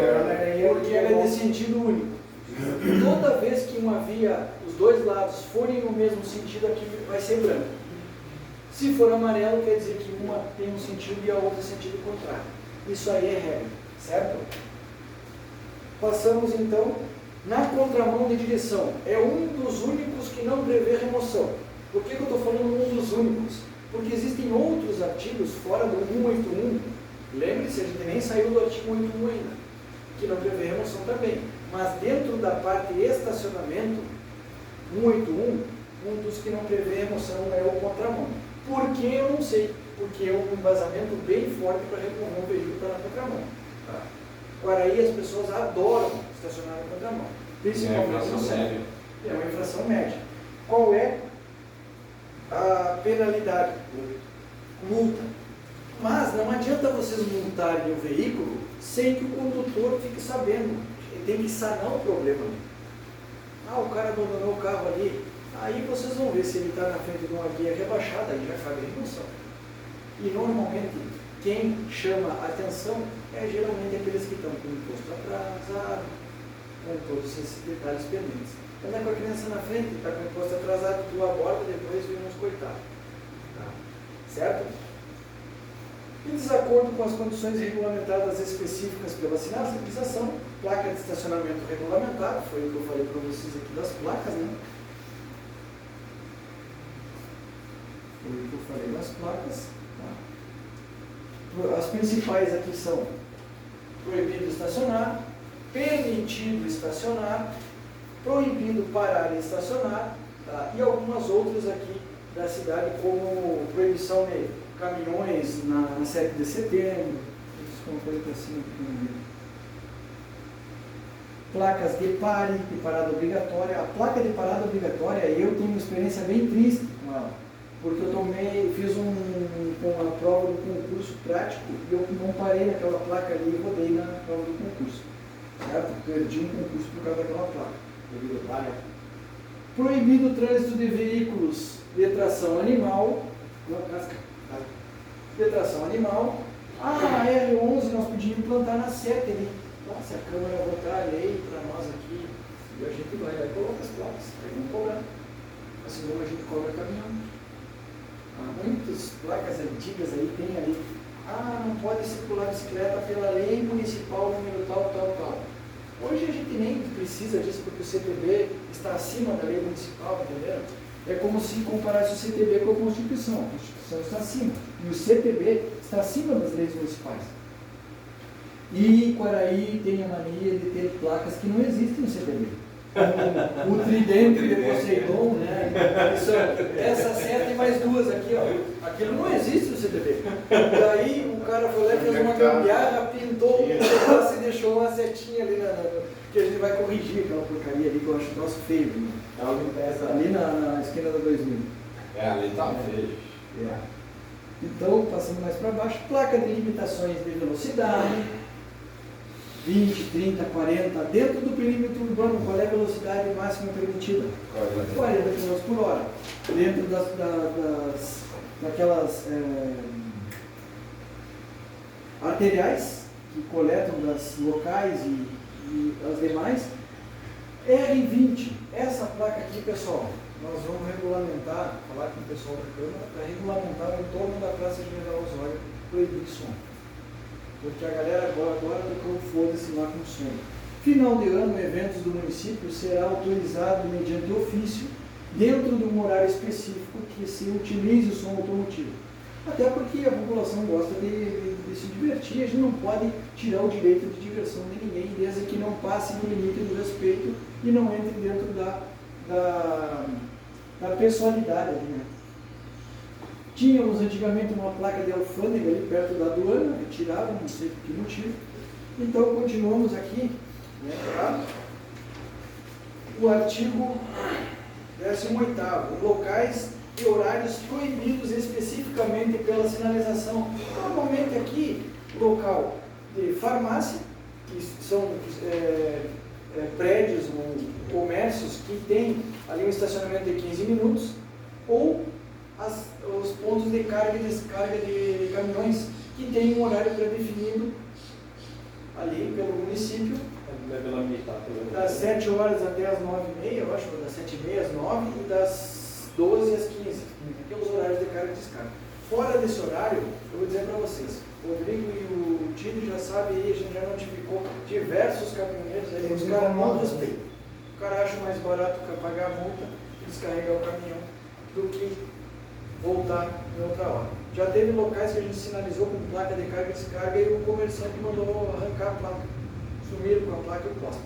ela é de sentido único. Toda vez que uma via, os dois lados forem no mesmo sentido, aqui vai ser branco. Se for amarelo, quer dizer que uma tem um sentido e a outra sentido contrário. Isso aí é regra, certo? Passamos então na contramão de direção. É um dos únicos que não prevê remoção. Por que eu estou falando um dos únicos? Porque existem outros artigos fora do 181. Lembre-se, a gente nem saiu do artigo 181 ainda, que não prevê remoção também. Mas dentro da parte estacionamento, 181, um dos que não prevê remoção é o contramão. Por que eu não sei? Porque é um embasamento bem forte para remover um veículo que está na contramão. Tá? Guaraí, as pessoas adoram estacionar na contramão. Principalmente no centro. É uma infração média. Qual é a penalidade? Multa. Mas não adianta vocês multarem o veículo sem que o condutor fique sabendo. Ele tem que sanar o problema. o cara abandonou o carro ali. Aí vocês vão ver se ele está na frente de uma guia rebaixada, aí já cabe a remoção. E normalmente, quem chama a atenção é geralmente aqueles que estão com o imposto atrasado, com todos esses detalhes pendentes. Anda com a criança na frente, está com o imposto atrasado, tu aborda, depois vem uns coitados. Tá? Certo? Em desacordo com as condições regulamentadas específicas pela sinalização, placa de estacionamento regulamentado, foi o que eu falei para vocês aqui das placas, né? Foi o que eu falei das placas. Tá? As principais aqui são proibido estacionar, permitido estacionar, proibido parar e estacionar, tá? E algumas outras aqui da cidade, como proibição de caminhões na 7 de setembro, placas de pare, de parada obrigatória. A placa de parada obrigatória, eu tenho uma experiência bem triste com ela, porque eu fiz uma prova do concurso prático e eu não parei naquela placa ali e rodei na prova do concurso, certo? Perdi um concurso por causa daquela placa, devido à placa. Proibido o trânsito de veículos de tração animal, a R11 nós podíamos implantar na 7 ali. Se a Câmara votar a lei para nós aqui, e a gente vai lá e coloca as placas, aí não cobrar. Assim como a gente cobra caminhão. Muitas placas antigas aí tem ali, não pode circular bicicleta pela lei municipal número tal. Hoje a gente nem precisa disso porque o CTB está acima da lei municipal, entendeu? É como se comparasse o CTB com a Constituição está acima, e o CTB está acima das leis municipais. E Quaraí tem a mania de ter placas que não existem no CTB. O tridente de Poseidon, né? Essa 7 e mais 2 aqui, ó. Aquilo não existe no CTB. Daí o cara foi lá e fez uma gambiarra, pintou o negócio e deixou uma setinha ali que a gente vai corrigir aquela porcaria ali que eu acho o nosso feio. Né? Ali na esquina da 2000. Ali tá feio. Então, passando mais para baixo, placa de limitações de velocidade. 20, 30, 40, dentro do perímetro urbano, qual é a velocidade máxima permitida? 40 km por hora. Dentro daquelas arteriais que coletam das locais e as demais, R20. Essa placa aqui, pessoal, nós vamos regulamentar, falar com o pessoal da Câmara, para regulamentar o entorno da Praça General Osório, proibir som. Porque a galera agora tocou foda-se lá com o som. Final de ano, eventos do município será autorizado mediante ofício, dentro de um horário específico que se utilize o som automotivo. Até porque a população gosta de se divertir, a gente não pode tirar o direito de diversão de ninguém, desde que não passe no limite do respeito e não entre dentro da pessoalidade ali, né? Tínhamos antigamente uma placa de alfândega ali perto da aduana, retirava, não sei por que motivo. Então continuamos aqui, né, tá? O artigo 18º, locais e horários proibidos especificamente pela sinalização. Normalmente aqui, local de farmácia, que são prédios ou comércios que tem ali um estacionamento de 15 minutos, ou os pontos de carga e descarga de caminhões, que tem um horário pré-definido ali pelo município, das 7 horas até as 9h30, eu acho, das 7h30 às 9h e das 12 às 15h, que é os horários de carga e descarga. Fora desse horário, eu vou dizer para vocês, o Rodrigo e o Tino já sabem aí, a gente já notificou diversos caminhoneiros aí, os caras não respeitam. O cara acha mais barato pagar a multa e descarregar o caminhão do que voltar em outra hora. Já teve locais que a gente sinalizou com placa de carga e descarga e o comerciante mandou arrancar a placa. Sumiram com a placa e o poste.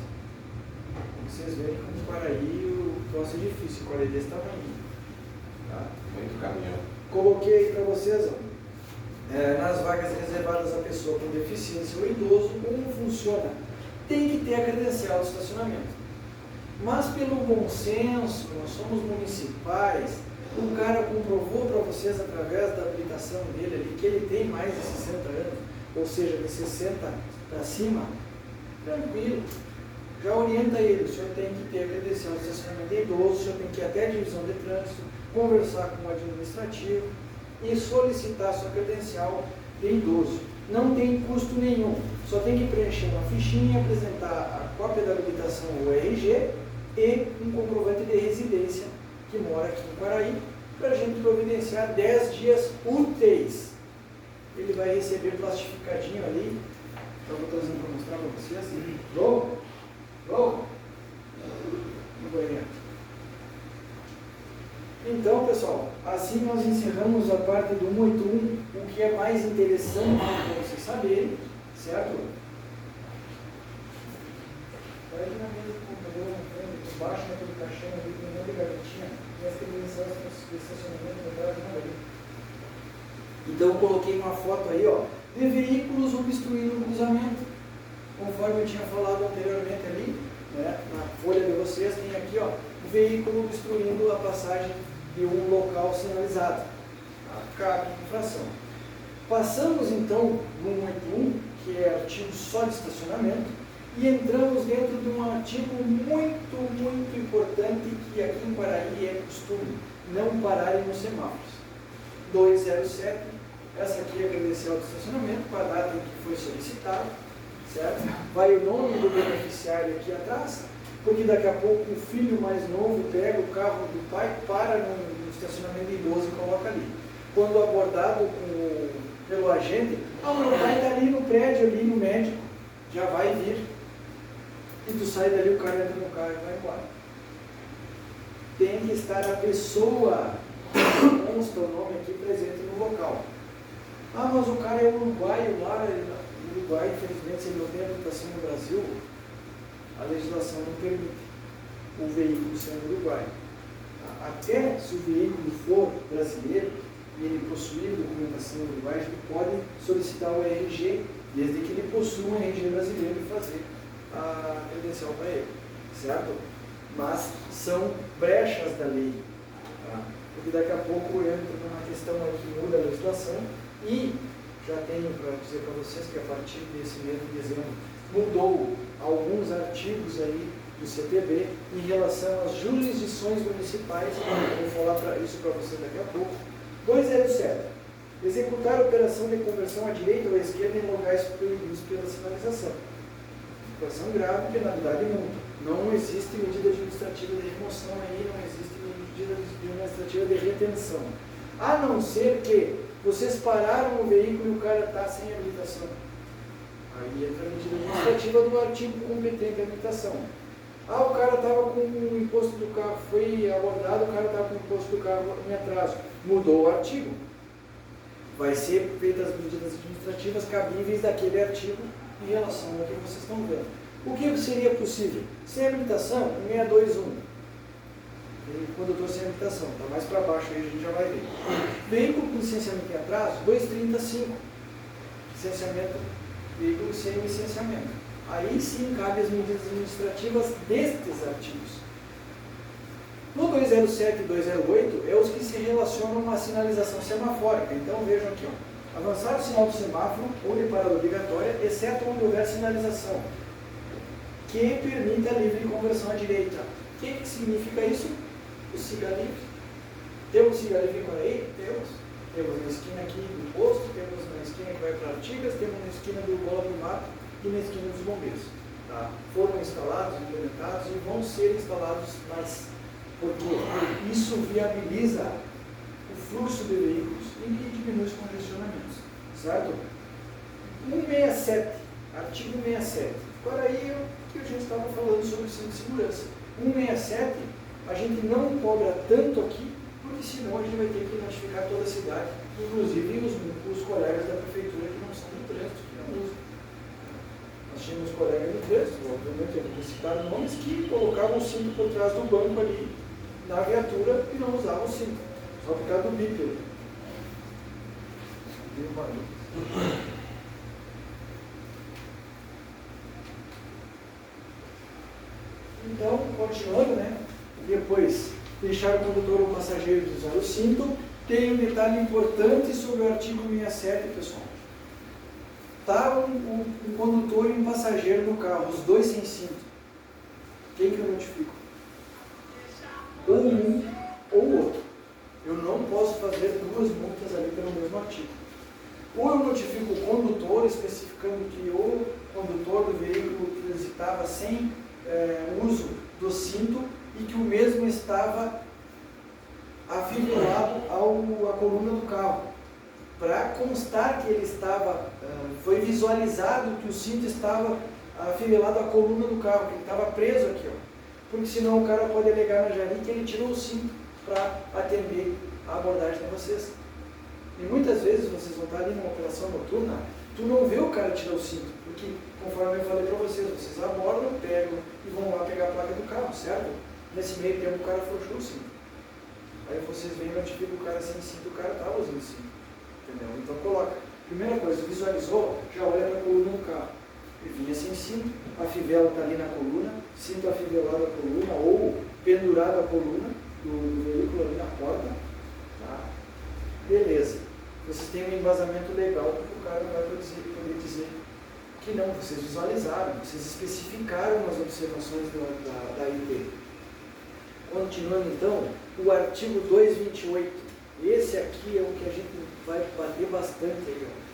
Vocês veem como para aí o troço é difícil, qual é desse tamanho. Tá? Muito caminhão. Coloquei aí para vocês, ó, nas vagas reservadas à pessoa com deficiência ou idoso, como funciona? Tem que ter a credencial de estacionamento. Mas pelo bom senso, nós somos municipais, o cara comprovou para vocês através da habilitação dele ali que ele tem mais de 60 anos, ou seja, de 60 para cima, tranquilo. já orienta ele, o senhor tem que ter a credencial de estacionamento de idoso, o senhor tem que ir até a divisão de trânsito, conversar com o administrativo e solicitar a sua credencial de idoso. Não tem custo nenhum, só tem que preencher uma fichinha, apresentar a cópia da habilitação ou RG e um comprovante de residência que mora aqui em Quaraí, para a gente providenciar 10 dias úteis. Ele vai receber plastificadinho ali. Então, vou trazendo para mostrar para vocês. Logo, no banheiro. Então, pessoal, assim nós encerramos a parte do 181, o que é mais interessante para vocês saberem, certo? Vai aqui na mesa do computador, na frente, embaixo naquele caixão ali, tem um monte de gavetinha, e as credenciais de estacionamento atrás de uma ali. Então eu coloquei uma foto aí, ó, de veículos obstruindo o cruzamento, conforme eu tinha falado anteriormente ali, né, na folha de vocês, tem aqui, ó, o veículo obstruindo a passagem de um local sinalizado. Cabe infração. Passamos então no 181, que é artigo só de estacionamento, e entramos dentro de um artigo muito importante que aqui em Quaraí é costume, não pararem nos semáforos. 207, essa aqui é a credencial de estacionamento, com a data em que foi solicitado, certo? Vai o nome do beneficiário aqui atrás, porque daqui a pouco o filho mais novo pega o carro do pai, para no estacionamento de idoso e coloca ali. Quando abordado pelo agente, meu pai está ali no prédio, ali no médico, já vai vir. E tu sai dali, o cara entra no carro e vai embora. Tem que estar a pessoa, consta o nome aqui, presente no local. Mas o cara é uruguaio lá, no Uruguai, infelizmente, se ele não tem habilitação no Brasil, a legislação não permite o veículo ser uruguaio. Até se o veículo for brasileiro e ele possuir documentação uruguaia, ele pode solicitar o RG, desde que ele possua um RG brasileiro e fazer a credencial para ele, certo? Mas são brechas da lei, tá? Porque daqui a pouco eu entro numa questão aí que muda a legislação e já tenho para dizer para vocês que a partir desse mês de dezembro mudou alguns artigos aí do CTB em relação às jurisdições municipais. Eu vou falar isso para vocês daqui a pouco. 207. Executar operação de conversão à direita ou à esquerda em locais proibidos pela sinalização. Situação grave, penalidade e multa. Não existe medida administrativa de remoção aí, não existe medida administrativa de retenção. A não ser que vocês pararam o veículo e o cara está sem habilitação. Aí entra a medida administrativa do artigo competente à habilitação. O cara estava com o imposto do carro, foi abordado, o cara estava com o imposto do carro em atraso. Mudou o artigo. Vai ser feitas as medidas administrativas cabíveis daquele artigo em relação ao que vocês estão vendo. O que seria possível? Sem habilitação, 621. Condutor sem habilitação, está mais para baixo aí, a gente já vai ver. Veículo com licenciamento em atraso, 235. Licenciamento, veículo sem licenciamento. Aí sim cabe as medidas administrativas destes artigos. No 207 e 208 é os que se relacionam à sinalização semafórica. Então vejam aqui, ó. Avançar o sinal do semáforo ou de parada obrigatória, exceto onde houver sinalização que permita a livre conversão à direita. O que significa isso? O siga livre. Temos siga livre por aí? Temos. Temos na esquina aqui do posto, temos na esquina que vai para Artigas, temos na esquina do Bola do Mato e na esquina dos Bombeiros. Tá? Foram instalados, implementados e vão ser instalados mais. Porque isso viabiliza o fluxo de veículos e diminui os congestionamentos. Certo? 167, artigo 167. Agora aí o que a gente estava falando sobre o cinto de segurança. 167, a gente não cobra tanto aqui, porque senão a gente vai ter que notificar toda a cidade, inclusive os colegas da prefeitura que não são do trânsito, que não usam. Nós tínhamos colegas do trânsito, obviamente eu vou citar nomes, que colocavam o cinto por trás do banco ali, na viatura, e não usavam o cinto, só por causa do bip ali. Então, continuando, né? Depois, deixar o condutor ou passageiro de usar o cinto. Tem um detalhe importante sobre o artigo 67, pessoal. Está um condutor e um passageiro no carro, os dois sem cinto. quem que eu notifico? Ou um ou outro. Eu não posso fazer duas multas ali pelo mesmo artigo. Ou eu notifico o condutor, especificando que o condutor do veículo transitava sem uso do cinto e que o mesmo estava afivelado à coluna do carro. Para constar que ele estava, foi visualizado que o cinto estava afivelado à coluna do carro, que ele estava preso aqui, ó. Porque senão o cara pode alegar na Jari que ele tirou o cinto para atender a abordagem de vocês. E muitas vezes vocês vão estar ali numa operação noturna, tu não vê o cara tirar o cinto, porque conforme eu falei para vocês abordam, pegam e vão lá pegar a placa do carro, certo? Nesse meio tempo o cara afrouxou o cinto. Aí vocês vêm e notificam o cara sem cinto, o cara estava usando o cinto. Entendeu? Então coloca, primeira coisa, visualizou, já olha para a coluna do carro. Ele vinha sem cinto, a fivela está ali na coluna, cinto afivelado à coluna ou pendurado à coluna do veículo ali na porta. Tá? Beleza. Vocês têm um embasamento legal, porque o cara vai poder dizer que não, vocês visualizaram, vocês especificaram as observações da IP. Continuando então, o artigo 228. Esse aqui é o que a gente vai bater bastante aí, ó.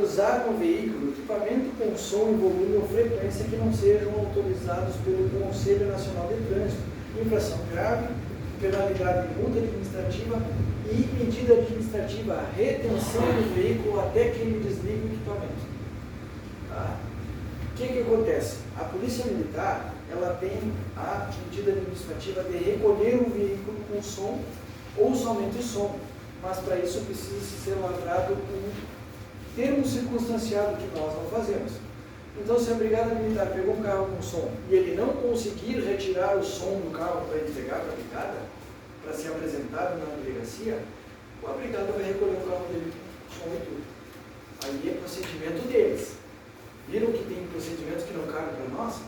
Usar no veículo equipamento com som e volume ou frequência que não sejam autorizados pelo Conselho Nacional de Trânsito. Infração grave, penalidade de multa administrativa e medida administrativa, retenção do veículo até que ele desligue o equipamento. Tá? O que acontece? A Polícia Militar, ela tem a medida administrativa de recolher o veículo com som ou somente som, mas para isso precisa ser lavrado um termo circunstanciado que nós não fazemos. Então, se a Brigada Militar pegou um carro com som e ele não conseguir retirar o som do carro para entregar para a Brigada, para ser apresentado na delegacia, a Brigada vai recolher o carro dele com som e tudo. Aí é procedimento deles. Viram que tem procedimentos que não cabem para nós?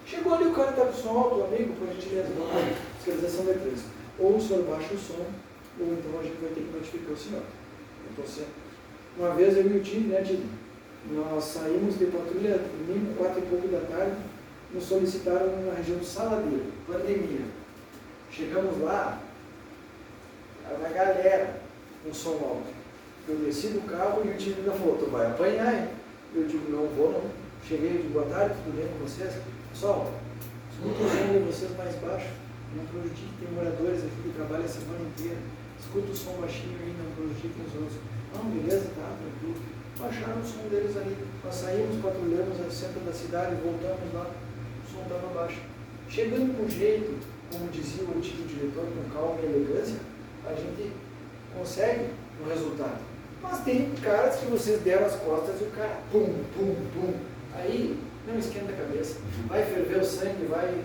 Chegou ali, o cara está com som alto, amigo, por gentileza, fiscalização de trânsito. Ou o senhor baixa o som, ou então a gente vai ter que notificar o senhor. Uma vez eu e o time, né, Didi? Nós saímos de patrulha domingo, 4h pouco da tarde, nos solicitaram na região do Saladeiro, pandemia. Chegamos lá, a galera com som alto. Eu desci do carro e o time ainda falou, tu vai apanhar, hein? Eu digo, não vou não. Cheguei, eu digo, boa tarde, tudo bem com vocês? Pessoal, escuta o som de vocês mais baixo, não prejudique, tem moradores aqui que trabalham a semana inteira. Escuta o som baixinho aí, não prejudique os outros. Não, beleza, tá, tranquilo. Baixaram o som deles ali. Nós saímos, patrulhamos no centro da cidade, voltamos lá, o som estava baixo. Chegando com jeito, como dizia o antigo diretor, com calma e elegância, a gente consegue um resultado. Mas tem caras que vocês deram as costas e o cara pum, pum, pum. Aí não esquenta a cabeça. Vai ferver o sangue, vai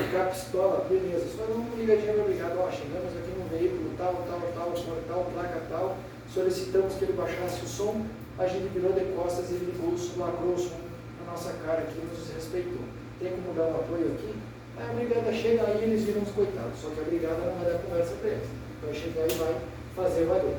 ficar pistola, beleza. Só dá uma ligadinha para obrigado. Ó, chegamos aqui no veículo tal, placa tal. Solicitamos que ele baixasse o som. A gente virou de costas e ele ligou, lacrou o som na nossa cara aqui, nos respeitou. Tem como dar um apoio aqui? Aí a brigada chega, aí eles viram os coitados. Só que a brigada não vai dar conversa para eles. Vai chegar e vai fazer valer.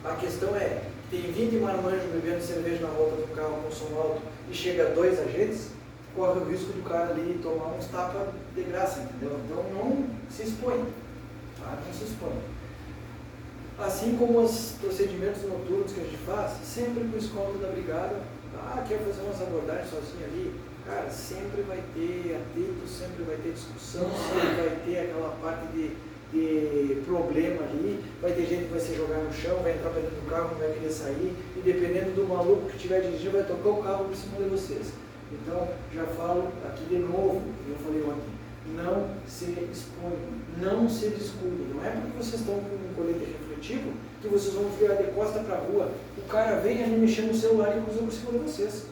A questão é, tem 20 marmanjos bebendo cerveja na volta do carro com som alto e chega 2 agentes, corre o risco do cara ali tomar uns tapas de graça, entendeu? Então não se expõe, tá? Não se expõe. Assim como os procedimentos noturnos que a gente faz, sempre com escolta da brigada, quer fazer umas abordagens sozinho ali, cara, sempre vai ter atrito, sempre vai ter discussão, sempre vai ter aquela parte de problema ali, vai ter gente que vai se jogar no chão, vai entrar para dentro do carro, não vai querer sair, e dependendo do maluco que estiver dirigindo, vai tocar o carro por cima de vocês. Então, já falo aqui de novo, eu falei ontem, não se exponham, não se descuidem. Não é porque vocês estão com um colete refletivo que vocês vão virar de costa para a rua. O cara vem ali mexendo no celular e cruza por cima de vocês.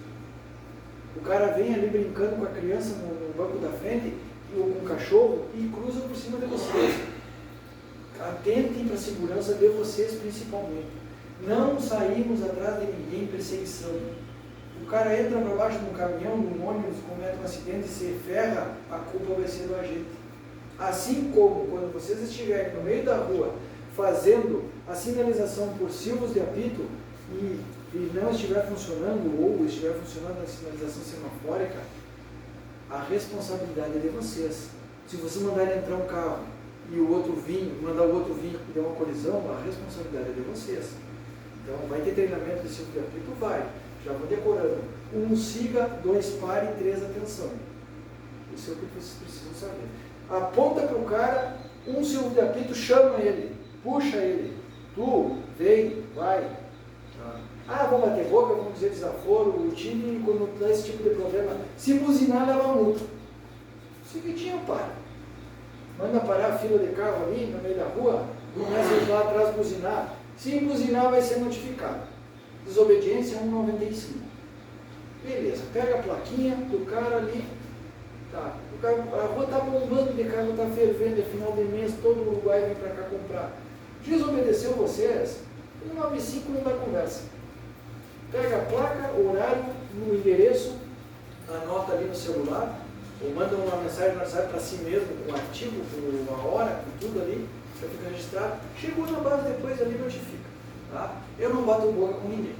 O cara vem ali brincando com a criança no banco da frente ou com o cachorro e cruza por cima de vocês. Atentem para a segurança de vocês principalmente. Não saímos atrás de ninguém em perseguição. O cara entra para baixo de um caminhão, de um ônibus, comete um acidente e se ferra, a culpa vai ser do agente. Assim como quando vocês estiverem no meio da rua fazendo a sinalização por silvos de apito e não estiver funcionando ou estiver funcionando a sinalização semafórica, a responsabilidade é de vocês. Se você mandar entrar um carro e o outro vir, mandar o outro vir e der uma colisão, a responsabilidade é de vocês. Então, vai ter treinamento de silvio de apito? Vai. Já vou decorando. 1, siga, 2, pare, 3, atenção. Isso é o que vocês precisam saber. Aponta para o cara, 1 silvio de apito, chama ele, puxa ele. Tu, vem, vai. Ah, vamos bater boca, vamos dizer desaforo. O time, quando dá esse tipo de problema, se buzinar, leva multa. Seguidinho, para. Manda parar a fila de carro ali, no meio da rua, começa a ir lá atrás buzinar. Se buzinar, vai ser notificado. Desobediência 1,95. Beleza, pega a plaquinha do cara ali. Tá. A rua está bombando de carro, está fervendo, é final de mês, todo o Uruguai vem para cá comprar. Desobedeceu vocês, 195 não dá conversa. Pega a placa, o horário, no endereço, anota ali no celular, ou manda uma mensagem no WhatsApp para si mesmo, com o artigo, com a hora, com tudo ali, já fica registrado. Chegou na base depois ali, notifica. Tá? Eu não bato boca com ninguém.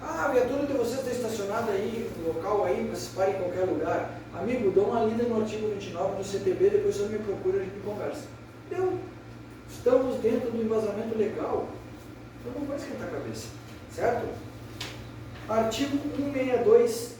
Ah, a viatura de vocês está estacionada aí, no local aí, vocês parem em qualquer lugar. Amigo, dá uma lida no artigo 29 do CTB, depois você me procura e a gente conversa. Estamos dentro do embasamento legal, então não vai esquentar a cabeça, certo? Artigo 162,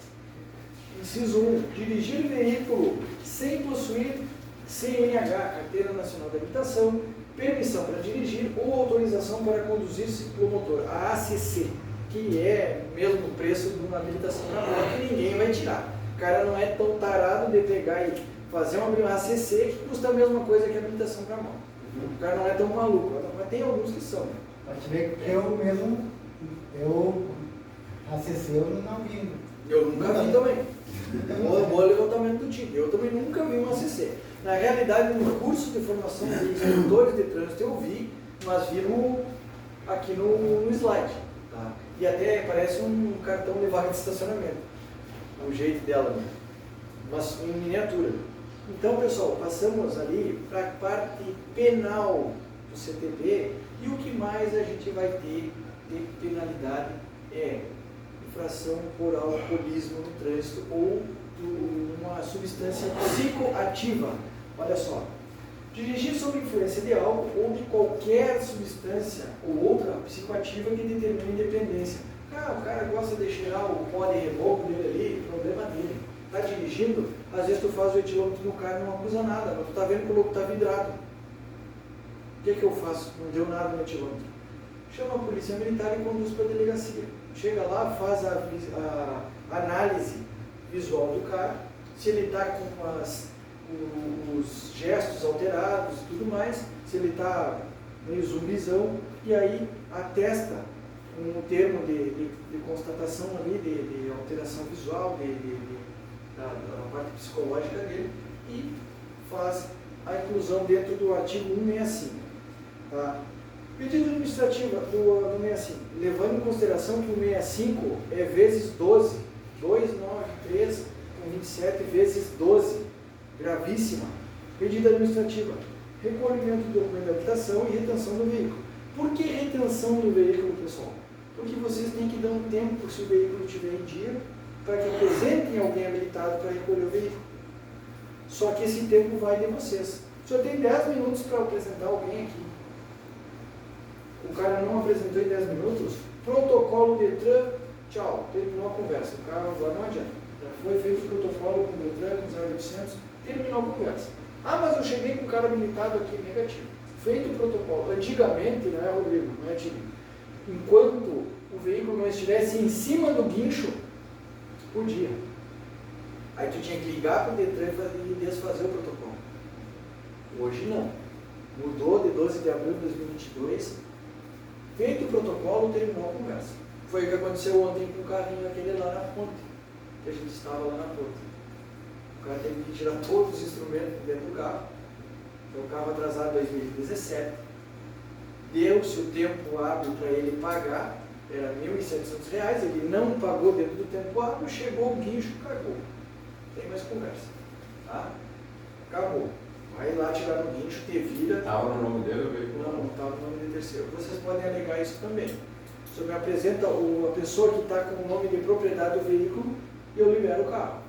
inciso 1, dirigir veículo sem possuir CNH, Carteira Nacional de Habilitação, permissão para dirigir ou autorização para conduzir ciclomotor, a ACC, que é mesmo o preço de uma habilitação na mão, que ninguém vai tirar. O cara não é tão tarado de pegar e fazer uma ACC que custa a mesma coisa que a habilitação para mão. O cara não é tão maluco, mas tem alguns que são. Pra te ver que eu mesmo, ACC eu não vi. Eu nunca vi também. Bom levantamento do time. Eu também nunca vi um ACC. Na realidade, no curso de formação de instrutores de trânsito eu vi, mas vi aqui no slide. Tá? E até parece um cartão de vaga de estacionamento. O jeito dela, né? Mas em miniatura. Então, pessoal, passamos ali para a parte penal do CTB e o que mais a gente vai ter de penalidade é infração por alcoolismo no trânsito ou uma substância psicoativa. Olha só, dirigir sob influência de álcool ou de qualquer substância ou outra psicoativa que determine independência. Ah, o cara gosta de cheirar o pó de reboco dele ali, problema dele. Está dirigindo, às vezes tu faz o etilômetro no carro e não acusa nada, mas tu está vendo que o louco está vidrado. O que eu faço? Não deu nada no etilômetro. Chama a polícia militar e conduz para a delegacia. Chega lá, faz a análise visual do carro, se ele está com os gestos alterados e tudo mais, se ele está meio zumbizão, e aí atesta um termo de constatação ali, de alteração visual, da parte psicológica dele, e faz a inclusão dentro do artigo 165. Tá? Medida administrativa do 65, levando em consideração que o 65 é vezes 12, 293 com 27 vezes 12, gravíssima. Medida administrativa, recolhimento do documento de habilitação e retenção do veículo. Por que retenção do veículo, pessoal? Porque vocês têm que dar um tempo, se o veículo estiver em dia, para que apresentem alguém habilitado para recolher o veículo. Só que esse tempo vai de vocês. O senhor tem 10 minutos para apresentar alguém aqui. O cara não apresentou em 10 minutos, protocolo Detran, tchau, terminou a conversa. O cara agora não adianta. Já foi feito o protocolo com o Detran, com os 0800, terminou a conversa. Ah, mas eu cheguei com o cara habilitado aqui, negativo. Feito o protocolo. Antigamente, não é, Rodrigo? Não é, Tino? Enquanto o veículo não estivesse em cima do guincho, podia. Aí tu tinha que ligar para o Detran e desfazer o protocolo. Hoje não. Mudou de 12 de abril de 2022. Feito o protocolo, terminou a conversa. Foi o que aconteceu ontem com o carrinho aquele lá na ponte, que a gente estava lá na ponte. O cara teve que tirar todos os instrumentos dentro do carro. Então, o carro atrasado em 2017. Deu-se o tempo hábil para ele pagar, era R$ 1.700, ele não pagou dentro do tempo hábil, chegou o guincho, cagou. Tem mais conversa. Tá? Acabou. Vai lá tirar no guincho, te vira. Estava no nome dele o veículo? Não, estava no nome de terceiro. Vocês podem alegar isso também. O senhor me apresenta a pessoa que está com o nome de propriedade do veículo e eu libero o carro.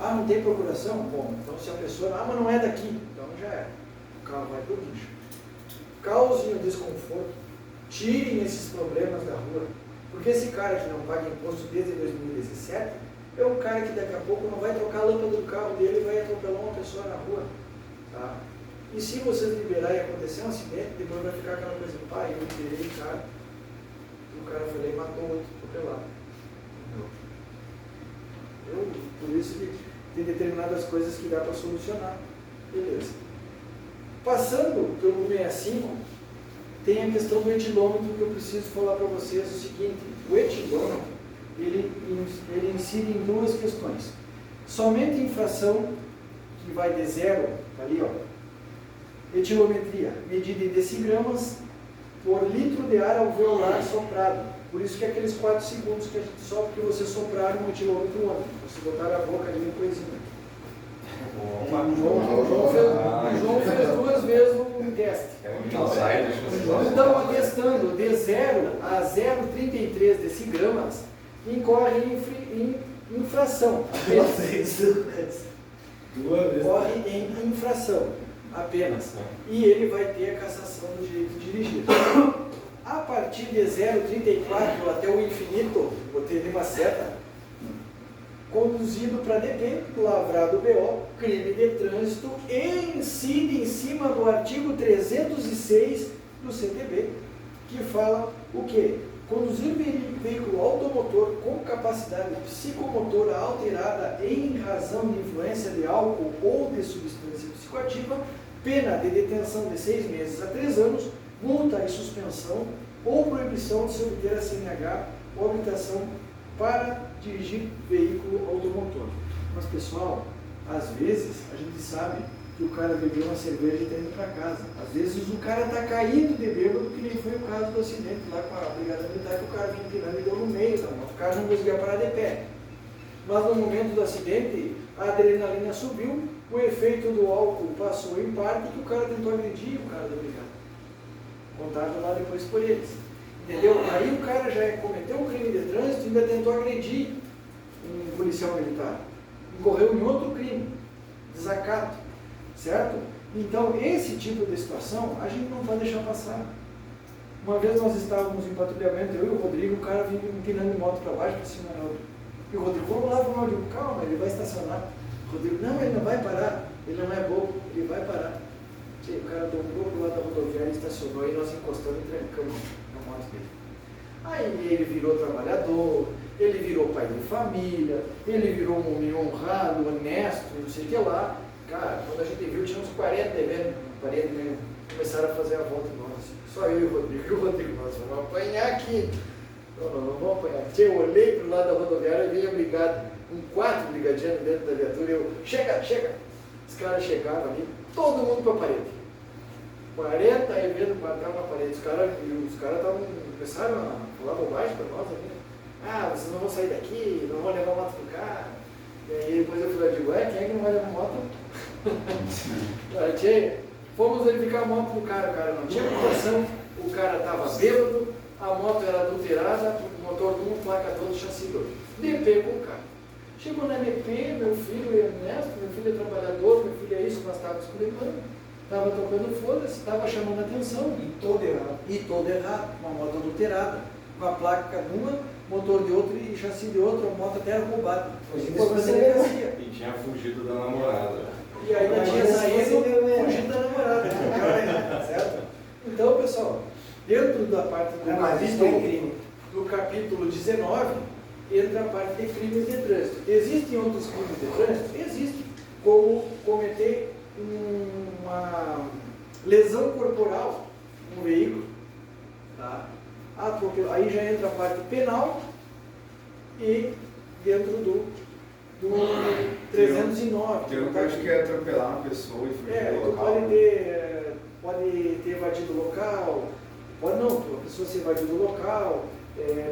Ah, não tem procuração? Bom, então se a pessoa, mas não é daqui, então já é. O carro vai para o guincho. Causem o desconforto, tirem esses problemas da rua. Porque esse cara que não paga imposto desde 2017 é um cara que daqui a pouco não vai trocar a lâmpada do carro dele e vai atropelar uma pessoa na rua. Tá? E se vocês liberarem e acontecer um acidente, depois vai ficar aquela coisa, pai, eu liberei o cara. E o cara foi lá e matou outro, atropelado. Por isso que tem determinadas coisas que dá para solucionar. Beleza. Passando pelo 65, tem a questão do etilômetro que eu preciso falar para vocês o seguinte. O etilômetro, ele incide em duas questões. Somente infração, que vai de zero, tá ali, ó. Etilometria, medida em decigramas por litro de ar alveolar soprado. Por isso que é aqueles 4 segundos que a gente só porque você sopraram um etilômetro ontem. Você botaram a boca ali no coisinha. O João fez 2 vezes um teste. Então, atestando de 0 a 0,33 decigramas, incorre em infração. Incorre em infração apenas. E ele vai ter a cassação do direito de dirigir. A partir de 0,34 até o infinito, botei ali uma seta, conduzido para DP, lavrado BO, crime de trânsito, e incide em cima do artigo 306 do CTB, que fala o quê? Conduzir veículo automotor com capacidade psicomotora alterada em razão de influência de álcool ou de substância psicoativa, pena de detenção de 6 meses a 3 anos, multa e suspensão ou proibição de se obter a CNH ou habilitação para dirigir veículo automotor. Mas, pessoal, às vezes a gente sabe que o cara bebeu uma cerveja e está indo para casa. Às vezes o cara está caindo de bêbado, que nem foi o caso do acidente lá com a Brigada Militar, que o cara vinha empinando e deu no meio da moto. O cara não conseguia parar de pé. Mas no momento do acidente, a adrenalina subiu, o efeito do álcool passou em parte que o cara tentou agredir o cara da Brigada. Contaram lá depois por eles. Entendeu? Aí o cara já cometeu um crime de trânsito e ainda tentou agredir um policial militar. Incorreu em outro crime, desacato, certo? Então, esse tipo de situação a gente não pode deixar passar. Uma vez nós estávamos em patrulhamento, eu e o Rodrigo, o cara vinha empinando moto para baixo, para cima da outra. E o Rodrigo, vamos lá, vamos lá, eu digo, calma, ele vai estacionar. O Rodrigo, não, ele não vai parar, ele não é bobo, ele vai parar. E o cara dobrou do lado da rodoviária e estacionou, e nós encostamos e trancamos na moto dele. Aí ele virou trabalhador, ele virou pai de família, ele virou um homem honrado, honesto, não sei o que lá. Cara, quando a gente viu, tinha uns 40 devendo, começaram a fazer a volta nós. Só eu e o Rodrigo, nós vamos apanhar aqui. Não vamos apanhar. Eu olhei para o lado da rodoviária e veio a brigada, 4 brigadianos dentro da viatura, e eu, chega! Os caras chegavam ali, todo mundo para a parede. 40 eventos marcaram na parede. Os caras começaram a falar bobagem para nós ali. Ah, vocês não vão sair daqui, não vão levar moto do carro. E aí depois eu falei, quem é que não vai levar moto? Fomos verificar a moto do cara, o cara não tinha habilitação, o cara estava bêbado, a moto era adulterada, motor de um, placa todo, chassi do outro. DP com o cara. Chegou na MP, meu filho é honesto, meu filho é trabalhador, meu filho é isso, nós estávamos escolhendo, estava tocando foda-se, estava chamando a atenção. E todo errado, uma moto adulterada, com a placa de uma, motor de outro e chassi de outro, a moto até era roubada. E tinha fugido da namorada. E ainda tinha saído fugindo da namorada. Certo? Então, pessoal, dentro da parte do capítulo 19, entra a parte de crimes de trânsito. Existem outros crimes de trânsito? Existem. Como cometer uma lesão corporal no veículo. Tá? Aí já entra a parte penal e dentro do 309. Tem um que eu acho que é atropelar uma pessoa e fugir do local. Pode ter evadido o local, pode não, a pessoa se evadiu do local,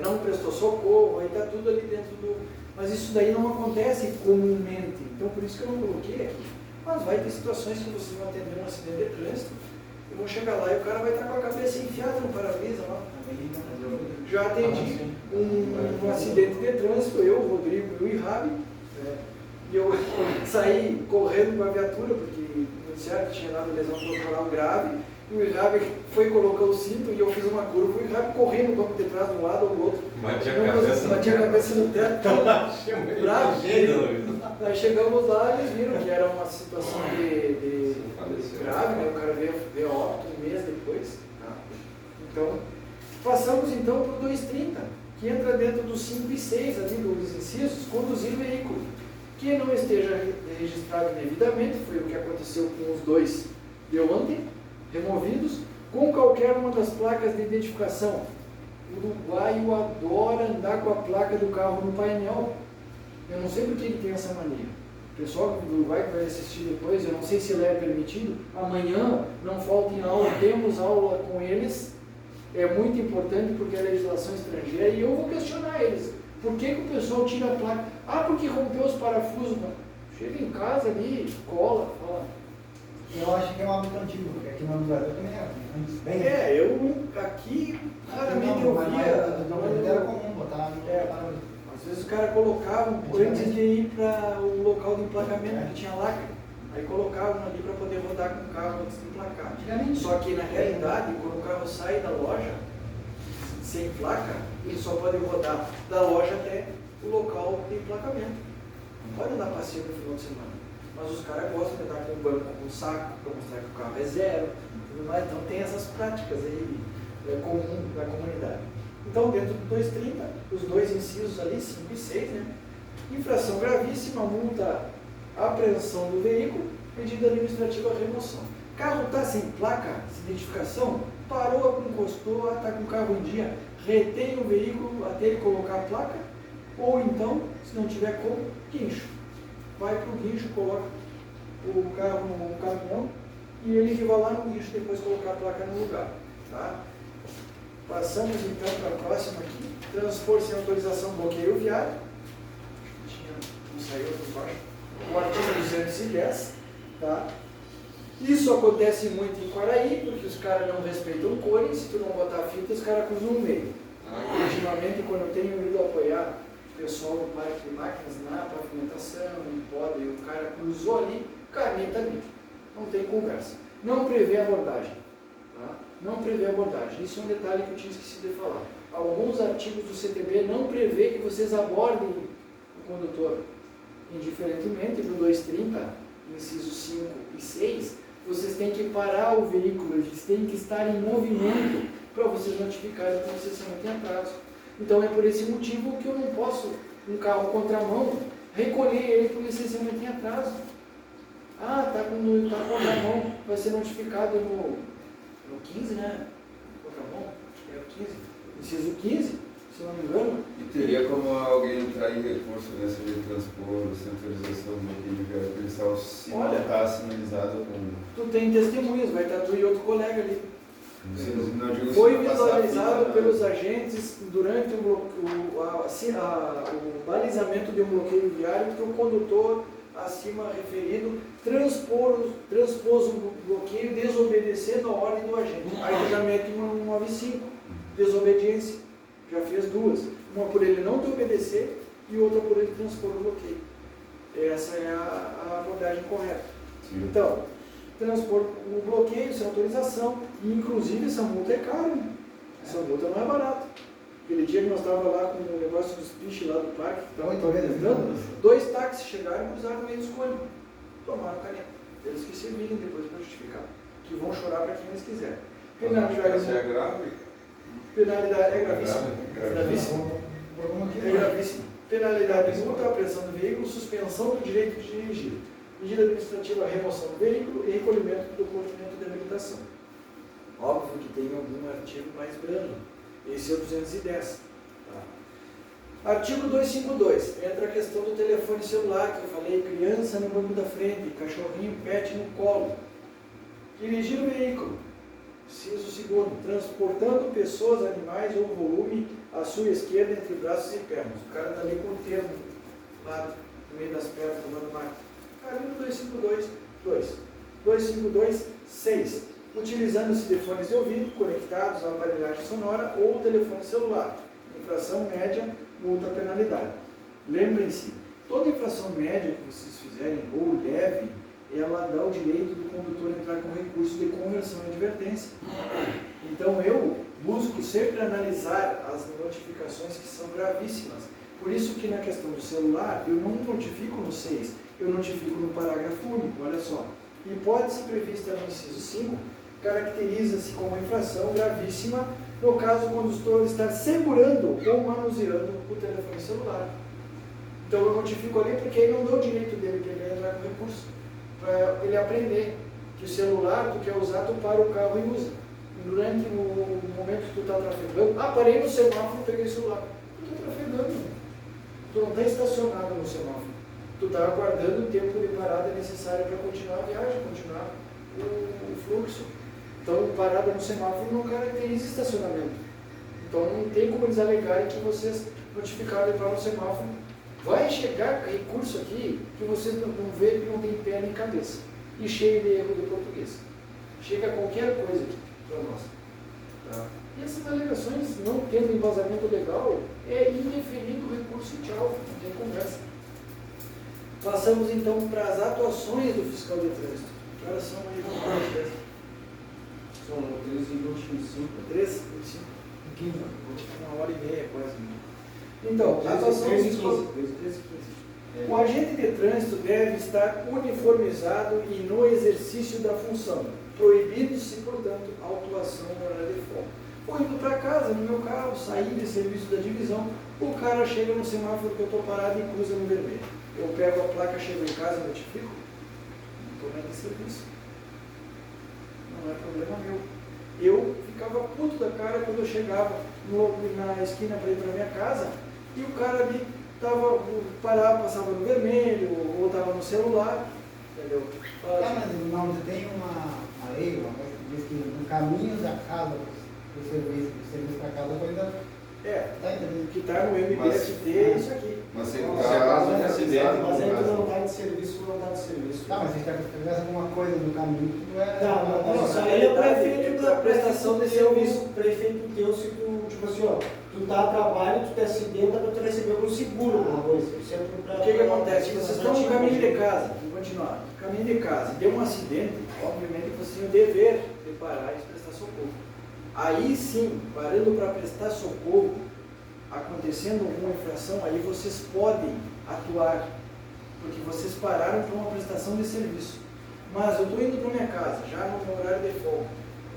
não prestou socorro, aí está tudo ali dentro do... Mas isso daí não acontece comumente, então por isso que eu não coloquei aqui. Mas vai ter situações que vocês vão atender um acidente de trânsito, e vão chegar lá e o cara vai estar com a cabeça enfiada no para-brisa lá. Já atendi um acidente de trânsito, eu, o Rodrigo e o Irabi, E eu saí correndo com a viatura, porque no certo tinha dado lesão corporal grave, e o Irrabe foi colocar o cinto e eu fiz uma curva, o Irrabe correndo no banco de trás de um lado ou do outro. Batia Batia a cabeça no teto, bravo. Chegando. Aí chegamos lá e eles viram que era uma situação de grave, né? O cara veio a óbito um mês depois. Tá? Então, passamos então para o 230, que entra dentro dos 5 e 6 ali dos incisos, conduzir o veículo. Que não esteja registrado devidamente, foi o que aconteceu com os dois de ontem, removidos, com qualquer uma das placas de identificação. O uruguaio adora andar com a placa do carro no painel. Eu não sei por que ele tem essa mania. O pessoal do Uruguai que vai assistir depois, eu não sei se ele é permitido. Amanhã, não faltem aula, temos aula com eles. É muito importante porque é legislação estrangeira e eu vou questionar eles. Por que o pessoal tira a placa? Ah, porque rompeu os parafusos. Chega em casa ali, cola, fala. Eu acho que é um hábito antigo, porque aqui no Brasil também é. Eu aqui raramente eu via. Não era comum botar. Às vezes o cara colocava antes de ir para o local de emplacamento, que tinha lacre. Aí colocavam ali para poder rodar com o carro antes de emplacar. Só que na realidade, quando o carro sai da loja, sem placa, ele só pode rodar da loja até o local de emplacamento. Não pode andar passeio no final de semana. Mas os caras gostam de andar com o banco, com o saco, para mostrar que o carro é zero. Então tem essas práticas aí comum da comunidade. Então, dentro do 230, os dois incisos ali, 5 e 6, né? Infração gravíssima, multa, apreensão do veículo, medida administrativa remoção. Carro está sem placa, sem identificação, parou, encostou, está com o carro em dia, retém o veículo até ele colocar a placa, ou então, se não tiver como, guincho. Vai para o guincho, coloca o carro no caminhão e ele que vai lá no guincho depois colocar a placa no lugar. Tá? Passamos então para a próxima aqui. Transporte sem autorização, bloqueio viário. Não saiu aqui embaixo. O artigo 210. Tá? Isso acontece muito em Quaraí, porque os caras não respeitam cores. Se tu não botar fita, os caras cruzam no meio. Ultimamente, quando eu tenho ido apoiar o pessoal do parque de máquinas na pavimentação, em poda, e o cara cruzou ali, caneta ali. Não tem conversa. Não prevê abordagem. Tá? Não prevê abordagem. Isso é um detalhe que eu tinha esquecido de falar. Alguns artigos do CTB não prevê que vocês abordem o condutor. Indiferentemente do 230, incisos 5 e 6, vocês têm que parar o veículo, eles têm que estar em movimento para vocês notificarem que vocês estão em atraso. Então é por esse motivo que eu não posso, um carro contramão, recolher ele por licenciamento em atraso. Ah, está com contramão, vai ser notificado no 15, né? Contramão, acho que é o 15. Inciso 15, se não me engano. E teria como alguém entrar em recurso nessa de transpor, sem autorização do bloqueio viário, porque se não está sinalizado com... Tu tem testemunhas, vai estar tu e outro colega ali. Não digo Foi se visualizado passar, pelos agentes durante o balizamento de um bloqueio viário que o condutor acima referido transpôs um bloqueio desobedecendo a ordem do agente. Aí já mete um 95, desobediência. Já fez duas. Uma por ele não te obedecer e outra por ele transpor o bloqueio. Essa é a abordagem correta. Sim. Então, transpor o bloqueio sem autorização, e inclusive essa multa é cara. Essa multa não é barata. Aquele dia que nós estávamos lá com o negócio dos piches lá do parque, dois táxis chegaram e cruzaram no meio dos cônibus. Tomaram caneta. Eles que se virem depois para justificar. Que vão chorar para quem eles quiserem. Essa é grave? Penalidade é gravíssima. É gravíssima. Penalidade de multa, apreensão do veículo, suspensão do direito de dirigir. Medida administrativa, remoção do veículo e recolhimento do documento de habilitação. Óbvio que tem algum artigo mais brando. Esse é o 210. Tá? Artigo 252. Entra a questão do telefone celular, que eu falei, criança no banco da frente, cachorrinho, pet no colo. Dirigir o veículo. Inciso segundo, transportando pessoas, animais ou volume à sua esquerda entre braços e pernas. O cara está ali com o termo lá no meio das pernas, tomando mate. Caramba, 252, 6. Utilizando-se de fones de ouvido conectados à aparelhagem sonora ou telefone celular. Infração média, multa penalidade. Lembrem-se Toda infração média que vocês fizerem, ou leve, ela dá o direito do condutor entrar com recurso de conversão e advertência. Então eu busco sempre analisar as notificações que são gravíssimas. Por isso que na questão do celular, eu não notifico no 6, eu notifico no parágrafo único, olha só. Hipótese prevista no inciso 5 caracteriza-se como infração gravíssima no caso o condutor estar segurando ou manuseando o telefone celular. Então eu notifico ali porque aí não dou o direito dele para ele entrar com recurso, para ele aprender que o celular tu quer usar, tu para o carro e usa. Durante o momento que tu está trafegando, parei no semáforo, peguei o celular. Tu está trafegando, tu não está estacionado no semáforo. Tu está aguardando o tempo de parada necessário para continuar a viagem, continuar o fluxo. Então, parada no semáforo não caracteriza estacionamento. Então, não tem como eles alegarem que vocês notificaram de entrar no semáforo. Vai chegar recurso aqui que vocês não vê que não tem pé nem cabeça. E cheio de erro de português. Chega qualquer coisa aqui para nós. Tá? E essas alegações, não tendo embasamento legal, é indeferido o recurso e tchau, não tem conversa. Passamos então para as atuações do fiscal de trânsito. Que horas são aí? São 13h25. 13h25? 15. Vou te dar 1h30 quase. Então, a atuação do fiscal... 13h15. O agente de trânsito deve estar uniformizado e no exercício da função, proibindo-se, portanto, a autuação no horário de folga. Vou indo para casa, no meu carro, sair de serviço da divisão, o cara chega no semáforo que eu estou parado e cruza no vermelho. Eu pego a placa, chego em casa e notifico? Não estou nem de serviço. Não é problema meu. Eu ficava puto da cara quando eu chegava na esquina para ir para minha casa e o cara ali passava no vermelho ou estava no celular, entendeu? Mas não tem uma lei, uma coisa que diz que no caminho da casa do serviço para casa ainda tá entendendo? Que está no MPST, é isso aqui. Mas sem Se é caso de acidente, Mas aí tu no não está de serviço, não está de serviço. Tá, mas se tivesse alguma coisa no caminho que tu é. Não, Isso ele é o aí prefeito da da prestação de teu, serviço. o prefeito teu, se tu, tipo assim, ó, tu tá a trabalho, tu te acidenta para tu receber algum seguro, alguma coisa. Isso é pra, O que acontece? Vocês estão no caminho de casa, vamos continuar. No caminho de casa, deu um acidente, obviamente vocês têm o dever de parar e prestar socorro. Aí sim, parando para prestar socorro, acontecendo alguma infração, aí vocês podem atuar, porque vocês pararam para uma prestação de serviço. Mas eu estou indo para minha casa, já no meu horário de folga,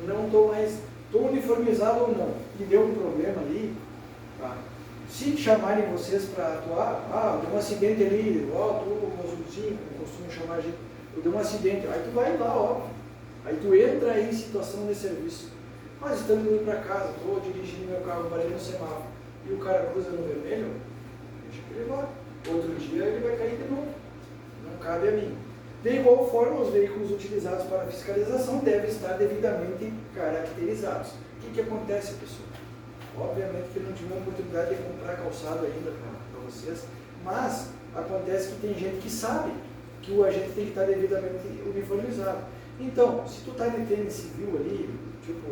não estou mais, estou uniformizado ou não, e deu um problema ali, tá? Se chamarem vocês para atuar, deu um acidente ali, tu, Mozuzinho, como costumam chamar a gente, deu um acidente, aí tu vai lá, óbvio, aí tu entra aí em situação de serviço. Mas estando indo para casa, estou dirigindo meu carro, parei no semáforo, e o cara cruza no vermelho, deixa ele levar. Outro dia ele vai cair de novo. Não cabe a mim. De igual forma, os veículos utilizados para fiscalização devem estar devidamente caracterizados. O que acontece, pessoal? Obviamente que eu não tive a oportunidade de comprar calçado ainda para vocês, mas acontece que tem gente que sabe que o agente tem que estar devidamente uniformizado. Então, se tu está de tênis civil ali, tipo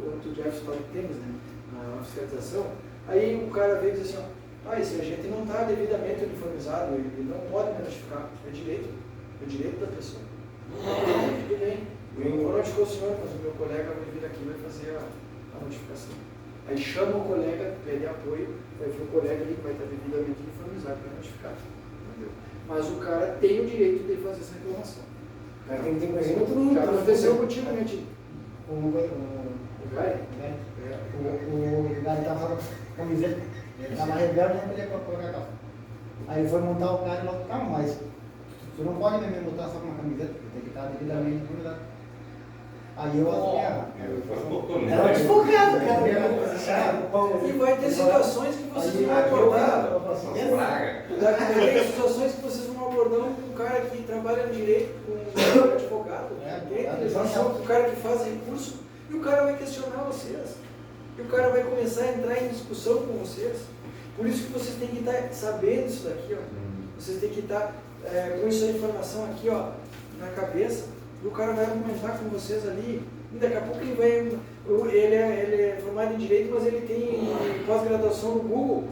o Antônio Jefferson está de tênis, né? Na fiscalização, aí o cara veio e diz assim, esse agente não está devidamente uniformizado, ele não pode me notificar, é direito da pessoa. Tudo bem, eu vou notificar o senhor, mas o meu colega vai vir aqui e vai fazer a notificação. Aí chama o colega, pede apoio, vai vir o colega ali que vai estar devidamente uniformizado para notificar. Entendeu? Mas o cara tem o direito de fazer essa reclamação. O cara tem que ter conhecimento todo mundo. Já aconteceu contigo, né, Tio? O cara estava com a camiseta, ele estava rebelde, não podia colocar a calça. Aí ele foi montar o carro e falou, calma, mas tu não pode mesmo botar só com uma camiseta, tem que estar devidamente cuidado. Aí eu assumi Era um advogado, cara. E vai ter situações que vocês vão abordar. Vai ter situações que vocês vão abordar com um cara que trabalha no direito, com um advogado, eles vão chamar o cara que faz recurso e o cara vai questionar vocês. E o cara vai começar a entrar em discussão com vocês. Por isso que vocês têm que estar sabendo isso daqui, ó. Vocês têm que estar com essa informação aqui, ó, na cabeça. E o cara vai argumentar com vocês ali. E daqui a pouco ele vai. Ele é formado em direito, mas ele tem pós-graduação no Google.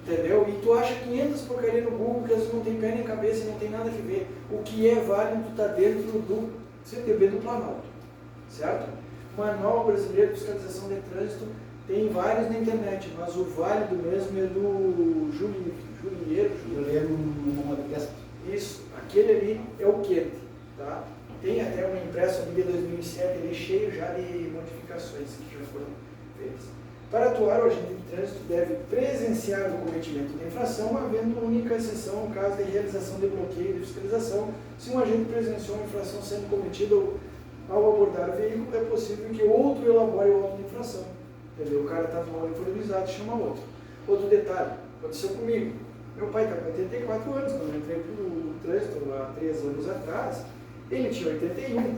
Entendeu? E tu acha 500 porcaria no Google que às vezes não tem pé nem cabeça e não tem nada a ver. O que é válido está dentro do CTB do Planalto, certo? Manual Brasileiro de Fiscalização de Trânsito tem vários na internet, mas o válido mesmo é do Julinheiro. Isso, aquele ali é o quente, tá? Tem até um impresso ali de 2007, ele é cheio já de modificações que já foram feitas. Para atuar, o agente de trânsito deve presenciar o cometimento da infração, havendo única exceção no caso de realização de bloqueio de fiscalização. Se um agente presenciou uma infração sendo cometida ao abordar o veículo, é possível que outro elabore o auto de infração. Entendeu? O cara está mal uniformizado, chama outro. Outro detalhe, aconteceu comigo. Meu pai está com 84 anos, quando eu entrei para o trânsito há 3 anos atrás, ele tinha 81.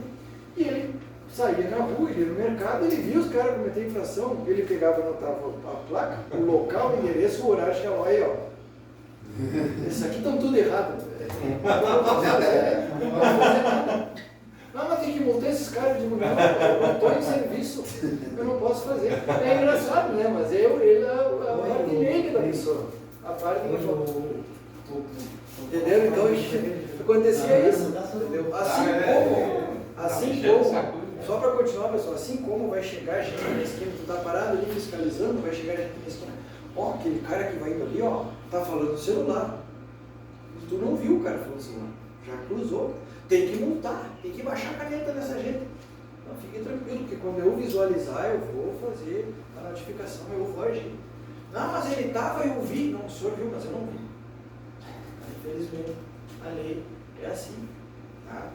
E ele saía na rua, ele ia no mercado, ele via os caras cometer infração, ele pegava, anotava a placa, o local, o endereço, o horário, chegava aí, ó. Esses aqui estão tudo errado. Não posso fazer nada. Não, mas tem que multar esses caras. Eu digo, não, eu não estou em serviço, eu não posso fazer. É engraçado, né? Mas ele é a parte dele da pessoa. A parte que entendeu? Então acontecia isso. Entendeu? Assim como, só para continuar, pessoal, assim como vai chegar gente na esquina, tu tá parado ali fiscalizando, vai chegar gente na esquina, ó, aquele cara que vai indo ali, ó, tá falando no celular. Tu não viu o cara falando no celular, já cruzou. Tem que multar, tem que baixar a caneta dessa gente. Não, fique tranquilo, porque quando eu visualizar, eu vou fazer a notificação, eu vou agir. Não, mas ele estava, eu vi. Não, o senhor viu, mas eu não vi. Infelizmente, a lei é assim. Tá?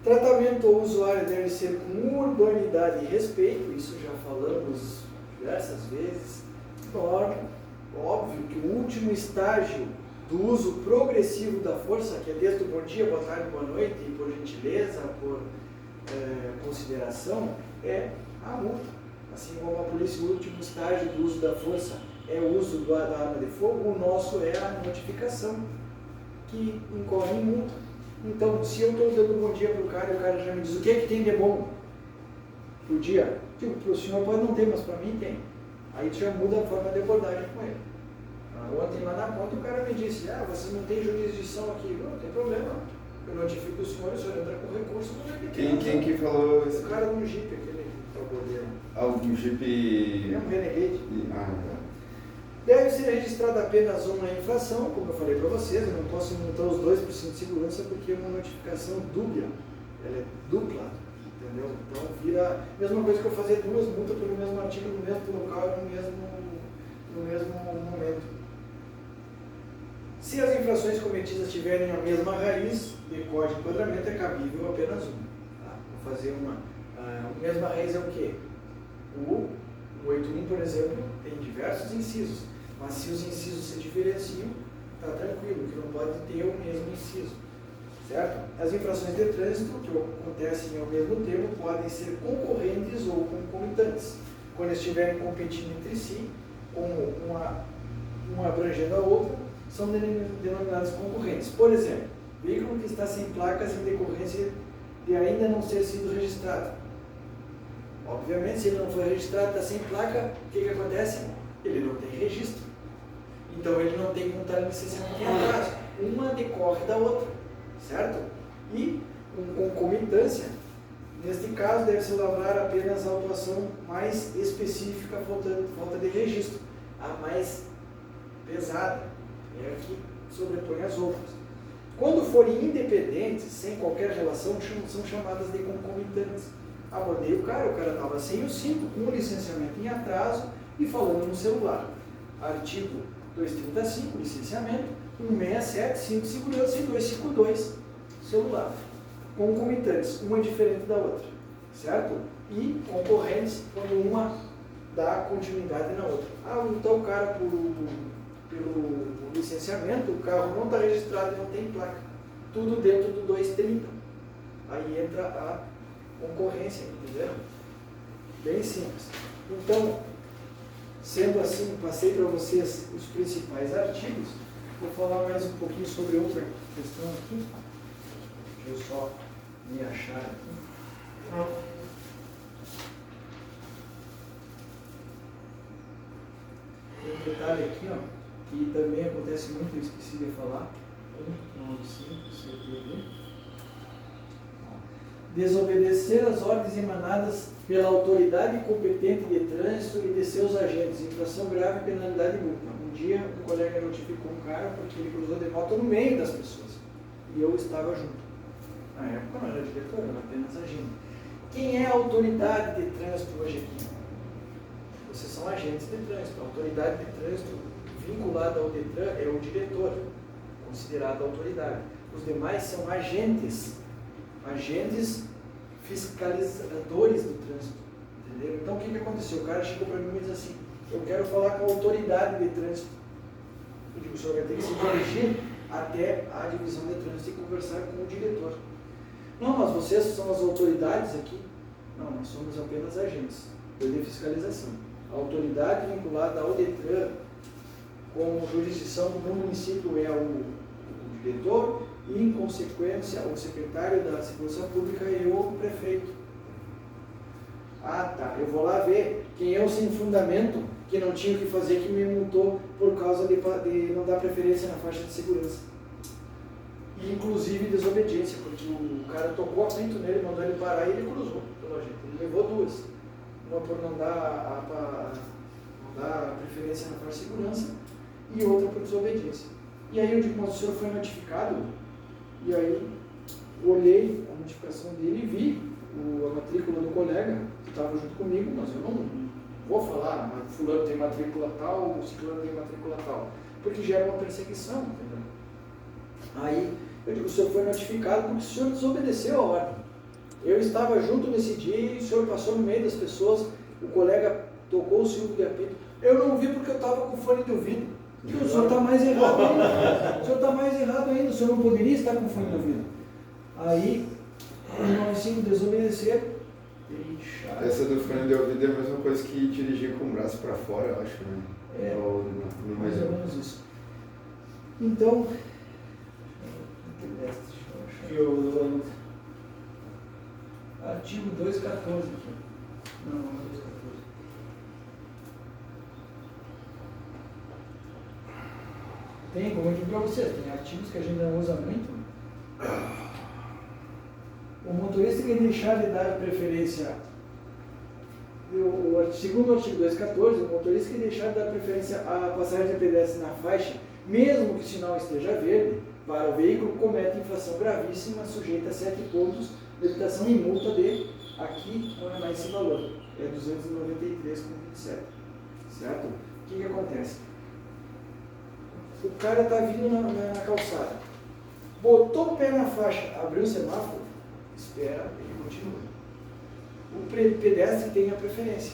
Tratamento ao usuário deve ser com urbanidade e respeito, isso já falamos diversas vezes. Norma, óbvio que o último estágio do uso progressivo da força, que é desde o bom dia, boa tarde, boa noite, por gentileza, por consideração, é a multa. Assim como a polícia, o último estágio do uso da força é o uso da arma de fogo, o nosso é a notificação, que incorre em multa. Então, se eu estou dando bom dia para o cara e o cara já me diz o que é que tem de bom pro dia, tipo, para o senhor pode não ter, mas para mim tem. Aí já muda a forma de abordagem com ele. Ontem lá na ponta o cara me disse, você não tem jurisdição aqui. Não tem problema. Eu notifico o senhor entra com recurso. Quem que falou isso? O cara no Jeep, aquele tabuleiro. O Jeep... É um Renegade. Tá. Deve ser registrada apenas uma infração, como eu falei para vocês, eu não posso montar os dois por cinto de segurança porque é uma notificação dúbia, ela é dupla, entendeu? Então vira a mesma coisa que eu fazer 2 multas pelo mesmo artigo, no mesmo local e no mesmo momento. Se as infrações cometidas tiverem a mesma raiz de código de enquadramento, é cabível apenas uma. Tá? Vou fazer a mesma raiz é o quê? O 81, por exemplo, tem diversos incisos, mas se os incisos se diferenciam, está tranquilo, que não pode ter o mesmo inciso, certo? As infrações de trânsito que acontecem ao mesmo tempo podem ser concorrentes ou concomitantes, quando estiverem competindo entre si, como uma abrangendo a outra, são denominadas concorrentes. Por exemplo, veículo que está sem placas em decorrência de ainda não ter sido registrado. Obviamente, se ele não foi registrado, está sem placa, o que acontece? Ele não tem registro. Então, ele não tem como estar licenciamento em atraso. Uma decorre da outra, certo? E, com concomitância, neste caso, deve-se lavrar apenas a autuação mais específica, falta de registro. A mais pesada é a que sobrepõe as outras. Quando forem independentes, sem qualquer relação, são chamadas de concomitantes. Abordei o cara estava sem o cinto, com o licenciamento em atraso e falando no celular. Artigo 235, licenciamento, 167, cinto de segurança e 252, celular. Concomitantes, uma diferente da outra, certo? E concorrentes, quando uma dá continuidade na outra. Então o cara, pelo licenciamento, o carro não está registrado e não tem placa. Tudo dentro do 230. Aí entra a concorrência, entendeu? Bem simples. Então, sendo assim, passei para vocês os principais artigos. Vou falar mais um pouquinho sobre outra questão aqui. Deixa eu só me achar aqui. Tem um detalhe aqui, ó. que também acontece muito, eu esqueci de falar. 195 CTV. Desobedecer as ordens emanadas pela autoridade competente de trânsito e de seus agentes, infração grave, penalidade e multa. Um dia um colega notificou um cara porque ele cruzou de moto no meio das pessoas e eu estava junto. Na época não era diretor, era apenas agente. Quem é a autoridade de trânsito hoje aqui? Vocês são agentes de trânsito. A autoridade de trânsito vinculada ao DETRAN é o diretor, considerado autoridade. Os demais são agentes fiscalizadores do trânsito, entendeu? Então o que aconteceu? O cara chegou para mim e disse assim: eu quero falar com a autoridade de trânsito. Eu digo: o senhor vai ter que se dirigir até a divisão de trânsito e conversar com o diretor. Não, mas vocês são as autoridades aqui? Não, nós somos apenas agentes de fiscalização. A autoridade vinculada ao DETRAN com jurisdição no município é o diretor e, em consequência, o secretário da Segurança Pública e o prefeito. Ah, tá. Eu vou lá ver quem é o sem fundamento que não tinha o que fazer, que me multou por causa de não dar preferência na faixa de segurança. E, inclusive, desobediência, porque o cara tocou a pinto nele, mandou ele parar e ele cruzou pela gente. Ele levou duas. Uma por não dar preferência na faixa de segurança e outra por desobediência. E aí eu digo: mas o senhor foi notificado? E aí olhei a notificação dele e vi a matrícula do colega que estava junto comigo, mas eu não vou falar, mas fulano tem matrícula tal, o ciclano tem matrícula tal, porque gera uma perseguição, entendeu? Aí eu digo: o senhor foi notificado porque o senhor desobedeceu a ordem. Eu estava junto nesse dia e o senhor passou no meio das pessoas, o colega tocou o silbo de apito. Eu não vi porque eu estava com fone de ouvido. Que o senhor está mais errado ainda. O senhor está mais errado ainda. O senhor não poderia estar com fone de ouvido. Aí, nós sim desobedecer. Essa do fone de ouvido é a mesma coisa que dirigir com o braço para fora, eu acho, né? É, mais ou menos isso. Então, artigo 214 aqui. Não, 214. Tem, como eu digo para vocês, tem artigos que a gente não usa muito. O motorista que deixar de dar preferência, segundo o artigo 214, o motorista que deixar de dar preferência à passagem de pedestre na faixa, mesmo que o sinal esteja verde, para o veículo, comete infração gravíssima, sujeita a 7 pontos de habilitação e multa de, aqui não é mais esse valor, é 293,27, certo? O que acontece? O cara está vindo na calçada, botou o pé na faixa, abriu o semáforo, espera, ele continua. O pedestre tem a preferência.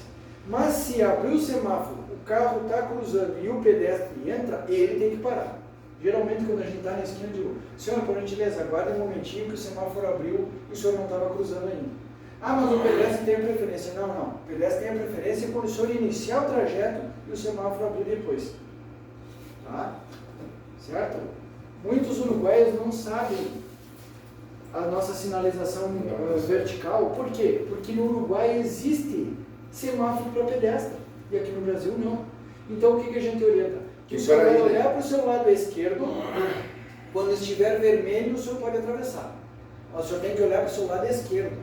Mas se abrir o semáforo, o carro está cruzando e o pedestre entra, ele tem que parar. Geralmente, quando a gente está na esquina, eu digo: senhor, por gentileza, aguarde um momentinho que o semáforo abriu e o senhor não estava cruzando ainda. Ah, mas o pedestre tem a preferência. Não, não. O pedestre tem a preferência quando o senhor iniciar o trajeto e o semáforo abrir depois. Tá? Certo? Muitos uruguaios não sabem a nossa sinalização vertical. Por quê? Porque no Uruguai existe semáforo para pedestre e aqui no Brasil não. Então o que a gente orienta? Que o senhor vai olhar para o seu lado esquerdo, quando estiver vermelho o senhor pode atravessar. Mas o senhor tem que olhar para o seu lado esquerdo.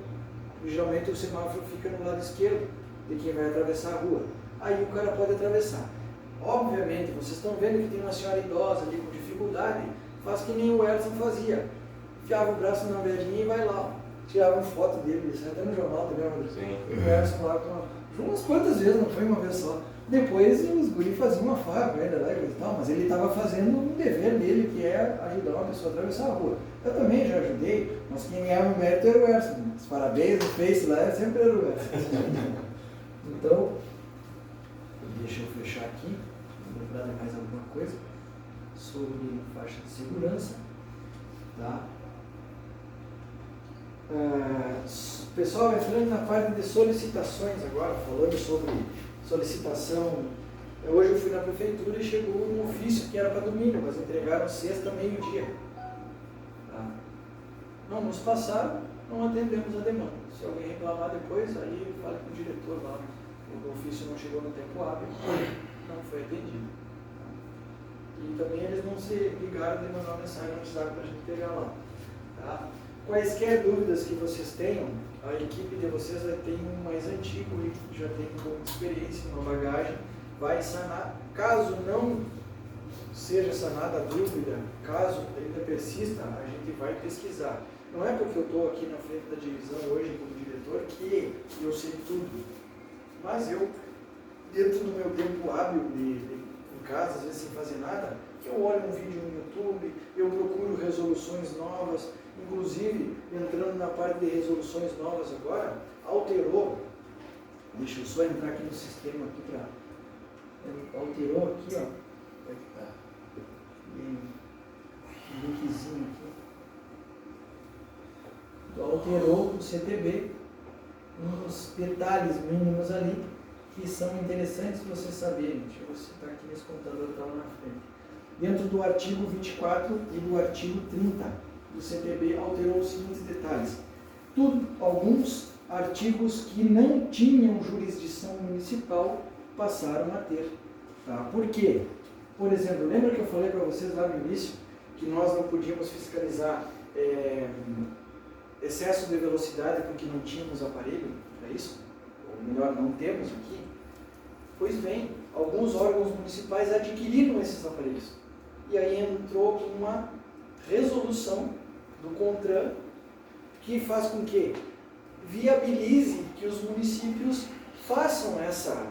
E, geralmente o semáforo fica no lado esquerdo de quem vai atravessar a rua. Aí o cara pode atravessar. Obviamente, vocês estão vendo que tem uma senhora idosa ali com dificuldade, faz que nem o Erson fazia. Enfiava o braço na velhinha e vai lá. Tirava uma foto dele, isso até no jornal também. O Erson lá com umas quantas vezes, não foi uma vez só. Depois os guris faziam uma farra com ele lá e tal, mas ele estava fazendo um dever dele, que é ajudar uma pessoa a atravessar a rua. Eu também já ajudei, mas quem ganhava o mérito era o Erson. Os parabéns, o Face lá, sempre era o Erson. Então, deixa eu fechar aqui, vou lembrar de mais alguma coisa sobre faixa de segurança. Tá? Pessoal, entrando na parte de solicitações agora, falando sobre solicitação. Hoje eu fui na prefeitura e chegou um ofício que era para domingo, mas entregaram sexta, meio-dia. Tá? Não nos passaram, não atendemos a demanda. Se alguém reclamar depois, aí fale com o diretor lá. O ofício não chegou no tempo hábil, não foi atendido. E também eles não se ligaram de mandar uma mensagem no WhatsApp para a gente pegar lá. Tá? Quaisquer dúvidas que vocês tenham, a equipe de vocês vai ter um mais antigo e que já tem um pouco de experiência, uma bagagem, vai sanar. Caso não seja sanada a dúvida, caso ainda persista, a gente vai pesquisar. Não é porque eu estou aqui na frente da divisão hoje como diretor que eu sei tudo, mas eu, dentro do meu tempo hábil em casa, às vezes sem fazer nada, eu olho um vídeo no YouTube, eu procuro resoluções novas, inclusive entrando na parte de resoluções novas agora, alterou, deixa eu só entrar aqui no sistema aqui para, alterou aqui, ó, linkzinho aqui, alterou o CTB, uns detalhes mínimos ali, que são interessantes vocês saberem. Deixa eu ver se está aqui nesse computador que está lá na frente. Dentro do artigo 24 e do artigo 30 do CTB, alterou os seguintes detalhes. Alguns artigos que não tinham jurisdição municipal passaram a ter. Tá? Por quê? Por exemplo, lembra que eu falei para vocês lá no início que nós não podíamos fiscalizar excesso de velocidade porque não tínhamos aparelho? É isso? Ou melhor, não temos aqui? Pois bem, alguns órgãos municipais adquiriram esses aparelhos. E aí entrou uma resolução do CONTRAN que faz com que viabilize que os municípios façam essa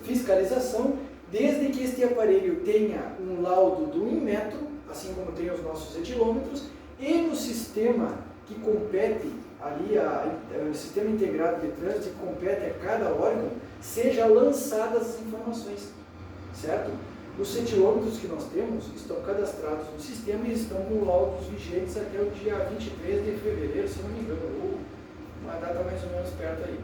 fiscalização, desde que este aparelho tenha um laudo do Inmetro, assim como tem os nossos etilômetros, e no sistema que compete ali, o sistema integrado de trânsito que compete a cada órgão, seja lançadas as informações, certo? Os etilômetros que nós temos estão cadastrados no sistema e estão com laudos vigentes até o dia 23 de fevereiro, se não me engano, ou uma data mais ou menos perto aí.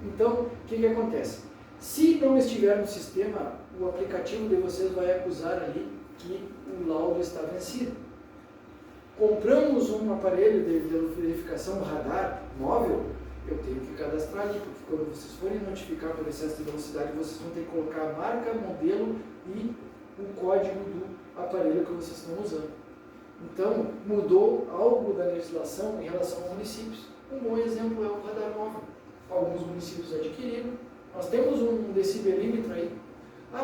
Então, o que acontece? Se não estiver no sistema, o aplicativo de vocês vai acusar ali que o laudo está vencido. Compramos um aparelho de verificação radar móvel, eu tenho que cadastrar ali, porque quando vocês forem notificar por excesso de velocidade, vocês vão ter que colocar a marca, modelo e o código do aparelho que vocês estão usando. Então, mudou algo da legislação em relação aos municípios. Um bom exemplo é o radar móvel. Alguns municípios adquiriram. Nós temos um decibelímetro aí.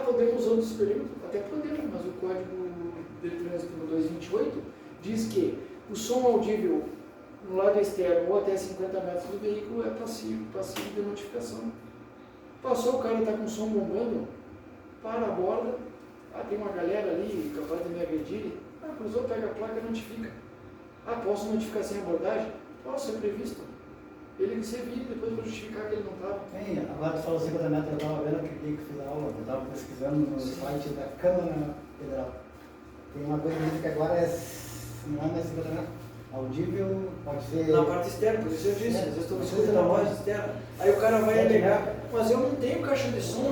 Podemos usar o decibelímetro? Até podemos, mas o código de trânsito 228 diz que o som audível no lado externo ou até 50 metros do veículo é passivo de notificação. Passou, o cara está com o som bombando, para a borda, tem uma galera ali capaz de me agredir, cruzou, pega a placa e notifica. Posso notificar sem abordagem? Posso, é previsto. Ele que ser vídeo depois para justificar que ele não estava. Agora tu falou 50 metros, eu estava vendo aquele dia que fiz a aula, eu estava pesquisando no site da Câmara Federal. Tem uma coisa que agora não é mais 50 metros. Audível pode ser... Na parte externa, por isso eu disse, às vezes estou escutando na voz externa. Aí o cara vai alegar, mas eu não tenho caixa de som,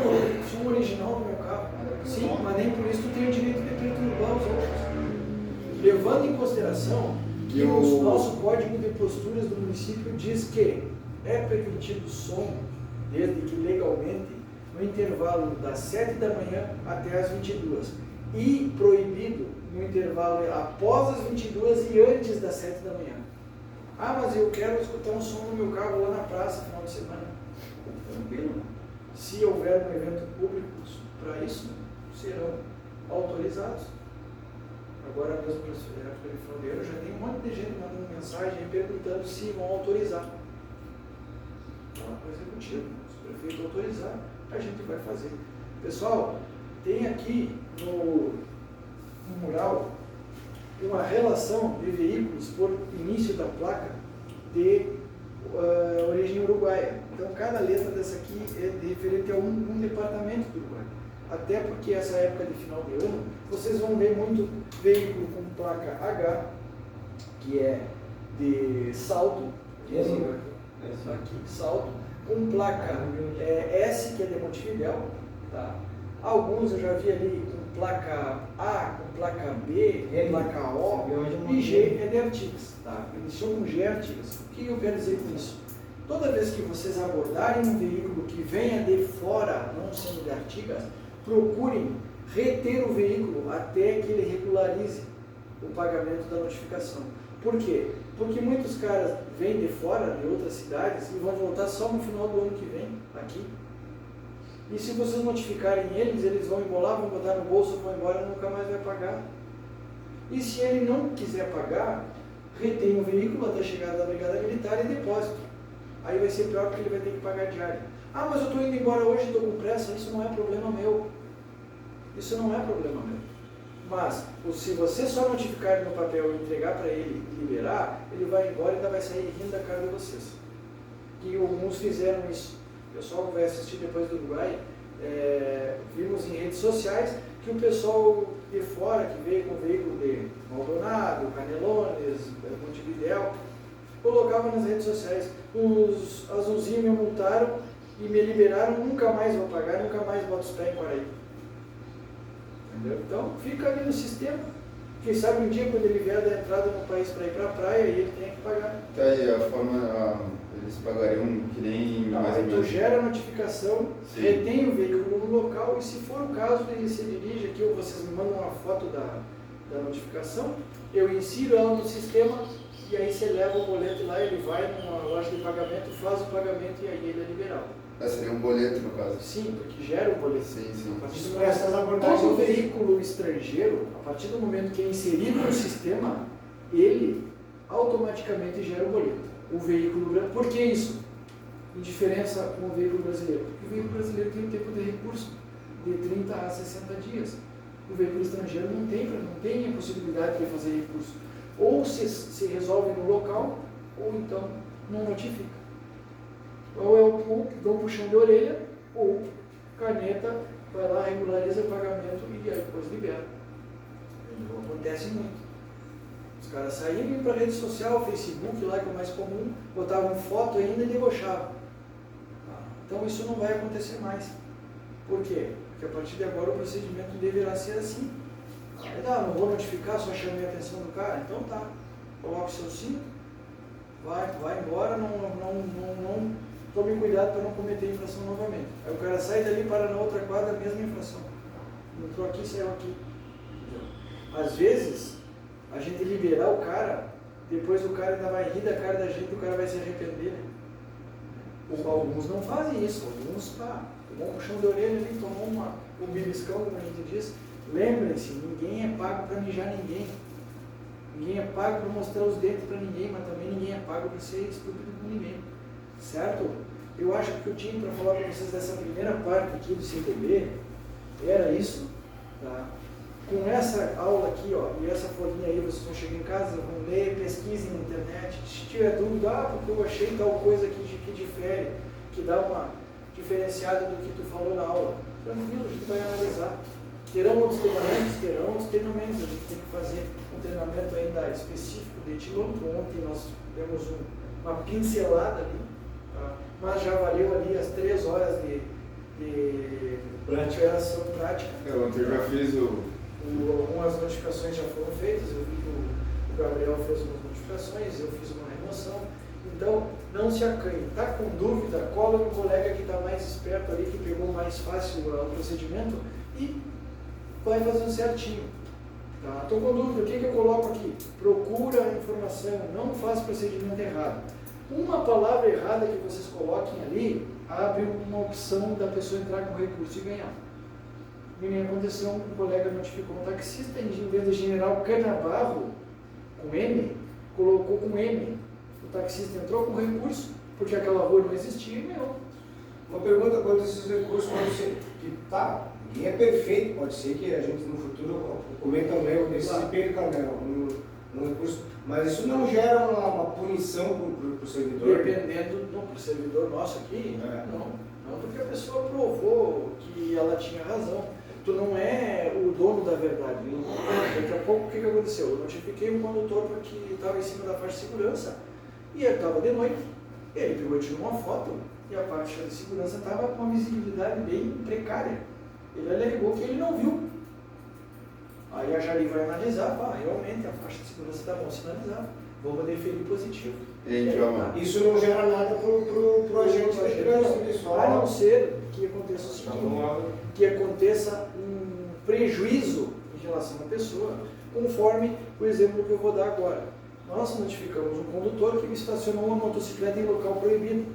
som original no meu carro. Sim, mas nem por isso tu tem o direito de perturbar os outros. Levando em consideração que o nosso código de posturas do município diz que é permitido som, desde que legalmente, no intervalo das 7 da manhã até as 22. E proibido no intervalo após as 22 e antes das 7 da manhã. Mas eu quero escutar um som no meu carro lá na praça, final de semana. Tranquilo. Se houver um evento público para isso, serão autorizados. Agora mesmo, para a época de final de ano, já tem um monte de gente mandando mensagem e perguntando se vão autorizar. Para o executivo, se o prefeito autorizar, a gente vai fazer. Pessoal, tem aqui no mural uma relação de veículos por início da placa de origem uruguaia. Então, cada letra dessa aqui é referente a um departamento do Uruguai. Até porque essa época de final de ano, vocês vão ver muito veículo com placa H, que é de Salto, aqui, Salto, com placa S, que é de Montevidéu, tá? Alguns eu já vi ali com placa A, com placa B, placa O, e G é de Artigas, tá? Iniciou com G Artigas. O que eu quero dizer com isso? Toda vez que vocês abordarem um veículo que venha de fora, não sendo de Artigas, procurem reter o veículo até que ele regularize o pagamento da notificação. Por quê? Porque muitos caras vêm de fora, de outras cidades, e vão voltar só no final do ano que vem, aqui. E se vocês notificarem eles, eles vão embolar, vão botar no bolso, vão embora e nunca mais vai pagar. E se ele não quiser pagar, retém o veículo até a chegada da Brigada Militar e depósito. Aí vai ser pior porque ele vai ter que pagar diária. Ah, mas eu estou indo embora hoje, estou com pressa. Isso não é problema meu. Isso não é problema meu. Mas, se você só notificar no papel e entregar para ele e liberar, ele vai embora e ainda vai sair rindo da cara de vocês. E alguns fizeram isso. O pessoal que vai assistir depois do Uruguai, vimos em redes sociais que o pessoal de fora, que veio com veículo de Maldonado, Canelones, Montevidéu, colocava nas redes sociais. Os azulzinhos me multaram e me liberaram, nunca mais vou pagar, nunca mais boto os pés em Quaraí. Entendeu? Então, fica ali no sistema. Quem sabe um dia, quando ele vier da entrada no país para ir para a praia, ele tem que pagar. Tá aí, a forma, eles pagariam que nem Não, mais ou aí tu menos. gera a notificação, Sim. retém o veículo no local e, se for o caso, ele se dirige aqui, ou vocês me mandam uma foto da notificação, eu insiro ela no sistema e aí você leva o boleto lá, ele vai numa loja de pagamento, faz o pagamento e aí ele é liberado. Seria um boleto, no caso. Sim, porque gera o boleto. Sim, sim. A partir Isso do para essas abordagens. todo veículo estrangeiro, a partir do momento que é inserido no sistema, ele automaticamente gera o boleto. O veículo brasileiro. Por que isso? Em diferença com o veículo brasileiro? Porque o veículo brasileiro tem um tempo de recurso de 30 a 60 dias. O veículo estrangeiro não tem a possibilidade de fazer recurso. Ou se resolve no local, ou então não notifica. Ou é o dão puxão de orelha, ou caneta, vai lá, regulariza o pagamento e aí depois libera. Então, acontece muito. Os caras saíram e para a rede social, Facebook, lá que é o mais comum, botavam foto ainda e debochavam. Então isso não vai acontecer mais. Por quê? Porque a partir de agora o procedimento deverá ser assim. Aí não vou notificar, só chamei a atenção do cara. Então tá, coloca o seu cinto, vai embora, não tome cuidado para não cometer infração novamente. Aí o cara sai dali para na outra quadra, a mesma infração. Entrou aqui, saiu aqui. Às vezes, a gente liberar o cara, depois o cara ainda vai rir da cara da gente, o cara vai se arrepender. Alguns não fazem isso, alguns tomou um puxão de orelha ali, tomou um beliscão, como a gente diz. Lembrem-se, ninguém é pago para mijar ninguém. Ninguém é pago para mostrar os dentes para ninguém, mas também ninguém é pago para ser estúpido com ninguém. Certo? Eu acho que o que eu tinha para falar para vocês dessa primeira parte aqui do CTB era isso. Tá? Com essa aula aqui, ó, e essa folhinha aí, vocês vão chegar em casa, vão ler, pesquisem na internet. Se tiver dúvida, porque eu achei tal coisa que difere, que dá uma diferenciada do que tu falou na aula. Tranquilo, a gente vai analisar. Terão outros treinamentos, a gente tem que fazer um treinamento ainda específico de etilômetro. Ontem nós demos uma pincelada ali, tá? Mas já valeu ali as 3 horas de operação prática. Ontem eu já fiz Algumas notificações já foram feitas, eu vi que o Gabriel fez umas notificações, eu fiz uma remoção. Então, não se acanhe. Está com dúvida, cola no colega que está mais esperto ali, que pegou mais fácil o procedimento e vai fazendo certinho. Estou com dúvida, o que eu coloco aqui? Procura a informação, não faz procedimento errado. Uma palavra errada que vocês coloquem ali, abre uma opção da pessoa entrar com recurso e ganhar. E nem aconteceu, um colega notificou um taxista, em vez de General Canabarro, com M, colocou com M. O taxista entrou com recurso, porque aquela rua não existia e ganhou. Uma pergunta quanto a esses recursos, pode ser que ninguém é perfeito, pode ser que a gente no futuro cometa um erro desse e perca no recurso, mas isso não gera uma punição para o servidor? Dependendo para o servidor nosso aqui, não, porque a pessoa provou que ela tinha razão. Tu não é o dono da verdade. Daqui a pouco, o que aconteceu? Eu notifiquei um condutor porque estava em cima da faixa de segurança e ele estava de noite. Ele pegou e tirou uma foto e a faixa de segurança estava com uma visibilidade bem precária. Ele alegou que ele não viu. Aí a Jari vai analisar, realmente a faixa de segurança está bom sinalizada. Vamos deferir positivo. Isso não gera nada para o agente de trânsito, pessoal. A não ser que aconteça o seguinte, que aconteça prejuízo em relação à pessoa, conforme o exemplo que eu vou dar agora. Nós notificamos um condutor que estacionou uma motocicleta em local proibido.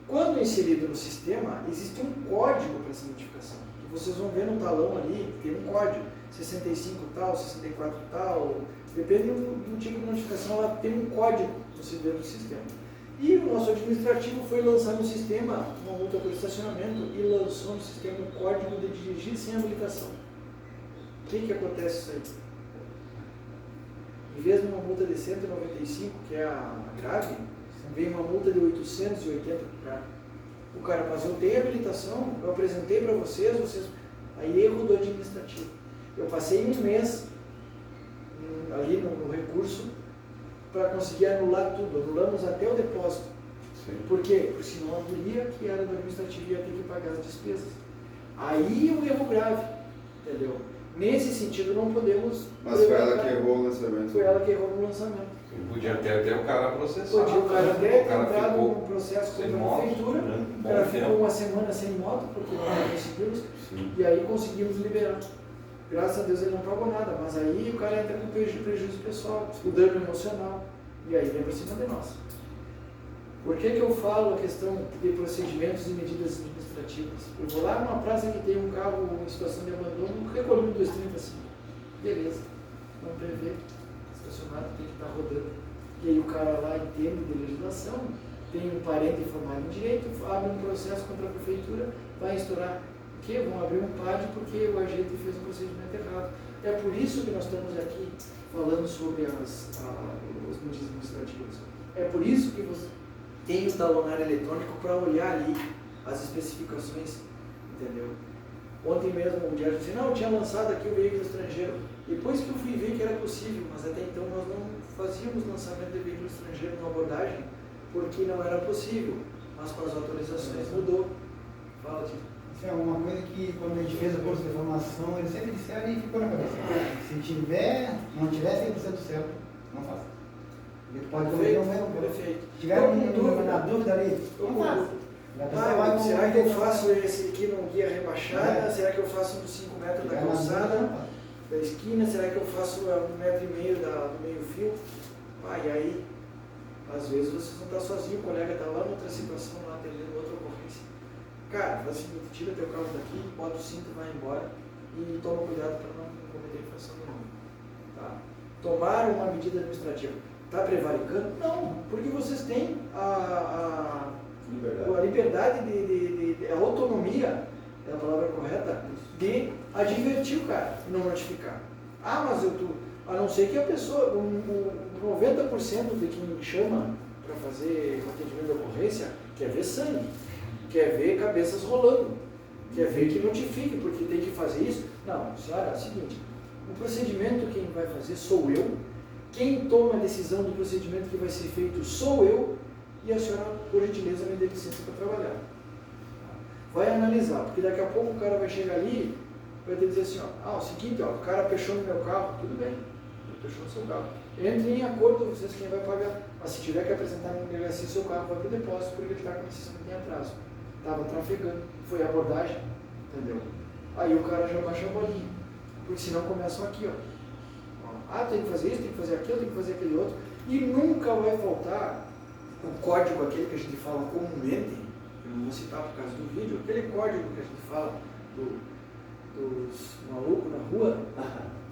Quando inserido no sistema, existe um código para essa notificação. Que vocês vão ver no talão ali, tem um código, 65 tal, 64 tal, depende do tipo de notificação, ela tem um código dentro do sistema. E o nosso administrativo foi lançar no sistema uma multa por estacionamento e lançou no sistema um código de dirigir sem habilitação. O que acontece isso aí? Em vez de uma multa de 195, que é a grave, vem uma multa de 880 para o cara. Mas eu tenho habilitação, eu apresentei para vocês, aí erro do administrativo. Eu passei um mês ali no recurso para conseguir anular tudo. Anulamos até o depósito. Sim. Por quê? Porque senão a guria que era do administrativo ia ter que pagar as despesas. Aí é um erro grave, entendeu? Nesse sentido não podemos... Mas foi ela que errou o lançamento. Foi ela que errou no lançamento. Podia ter até o cara processado. Podia o cara até O cara entrado ficou num processo sem contra a moto, prefeitura, né? o cara Bom ficou tempo. uma semana sem moto, porque não conseguimos, Sim. e aí conseguimos liberar. Graças a Deus ele não pagou nada, mas aí o cara entra com prejuízo pessoal, o dano emocional, e aí vem por cima de nós. Por que eu falo a questão de procedimentos e medidas administrativas? Eu vou lá numa praça que tem um carro em situação de abandono, recolho 230 assim. Beleza, não prevê, estacionado tem que estar rodando. E aí o cara lá entende de legislação, tem um parente formado em direito, abre um processo contra a prefeitura, vai estourar o quê? Vão abrir um PAD porque o agente fez um procedimento errado. É por isso que nós estamos aqui falando sobre as medidas administrativas. É por isso que você tem o talonário eletrônico para olhar ali as especificações, entendeu? Ontem mesmo o Diário disse, não, eu tinha lançado aqui o veículo estrangeiro. Depois que eu fui ver que era possível, mas até então nós não fazíamos lançamento de veículo estrangeiro na abordagem, porque não era possível, mas com as autorizações mudou. Fala, Tito. Isso é uma coisa que quando a gente fez o curso de formação, eles sempre disseram e ficou na cabeça. Se não tiver 100% certo, não faça. Ele pode cometer um erro. Perfeito. Se tiver uma dúvida ali, não faça. Será que eu faço esse aqui num guia rebaixada? Será que eu faço nos 5 metros da calçada, da esquina? Será que eu faço 1,5 metro do meio fio? E aí, às vezes vocês não estão sozinhos, o colega está lá noutra situação, lá atendendo outra ocorrência. Cara, faz o seguinte, tira teu carro daqui, bota o cinto, vai embora e toma cuidado para não cometer infração nenhuma. Tá? Tomar uma medida administrativa. Está prevaricando? Não, porque vocês têm a liberdade a autonomia, é a palavra correta, de advertir o cara e não notificar. Mas a não ser que a pessoa, 90% de quem chama para fazer o atendimento da ocorrência quer ver sangue, quer ver cabeças rolando, quer ver que notifique, porque tem que fazer isso. Não, senhora, é o seguinte, o procedimento quem vai fazer sou eu, quem toma a decisão do procedimento que vai ser feito sou eu, e a senhora, por gentileza, me dê licença para trabalhar. Vai analisar, porque daqui a pouco o cara vai chegar ali, vai ter que dizer assim, o seguinte, o cara fechou no meu carro, tudo bem, ele fechou no seu carro. Entre em acordo, vocês quem vai pagar. Mas se tiver que apresentar no delegacia, seu carro vai para o depósito, porque ele está com a decisão que tem atraso. Estava trafegando, foi a abordagem, entendeu? Aí o cara já baixa a bolinha, porque senão começam aqui, tem que fazer isso, tem que fazer aquilo, tem que fazer aquele outro, e nunca vai faltar o código aquele que a gente fala comumente, eu não vou citar por causa do vídeo, aquele código que a gente fala dos malucos na rua,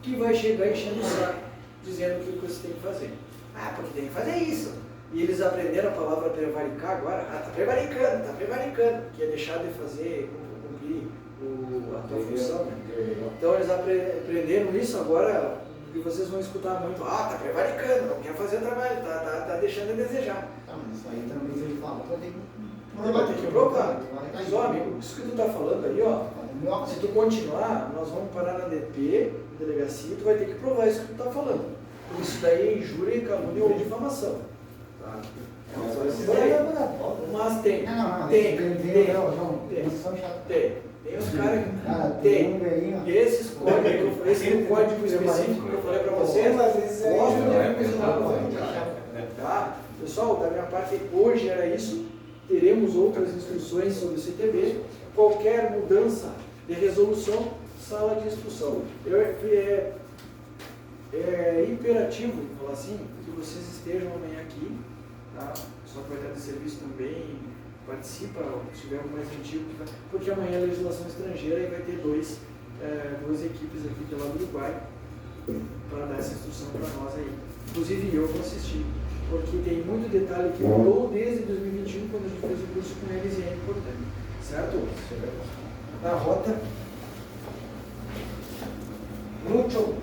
que vai chegar enchendo o saco, dizendo o que você tem que fazer. Porque tem que fazer isso. E eles aprenderam a palavra prevaricar agora, tá prevaricando, que é deixar de fazer, cumprir a tua função. Né? Então eles aprenderam isso agora, e vocês vão escutar muito, tá prevaricando, não quer fazer o trabalho, tá deixando a desejar. Mas isso aí também se ele fala, Vai ter que provar. Mas, amigo, isso que tu tá falando aí, se tu continuar, nós vamos parar na DP, na delegacia, tu vai ter que provar isso que tu tá falando. Isso daí é injúria, calúnia ou difamação. Tá? Mas tem. Tem os caras que tem. Esses códigos, esse código específico que eu falei para vocês, mostra tá? Pessoal, da minha parte, hoje era isso. Teremos outras instruções sobre o CTB. Qualquer mudança de resolução, sala de instrução. É imperativo, falar assim, que vocês estejam amanhã aqui, tá? Só que vai estar de serviço também, participa, se tiver algum mais antigo, porque amanhã é legislação estrangeira e vai ter duas equipes aqui do lado do Uruguai para dar essa instrução para nós aí. Inclusive eu vou assistir, porque tem muito detalhe que mudou desde 2021, quando a gente fez o curso com eles e é importante, certo? Na rota. Muito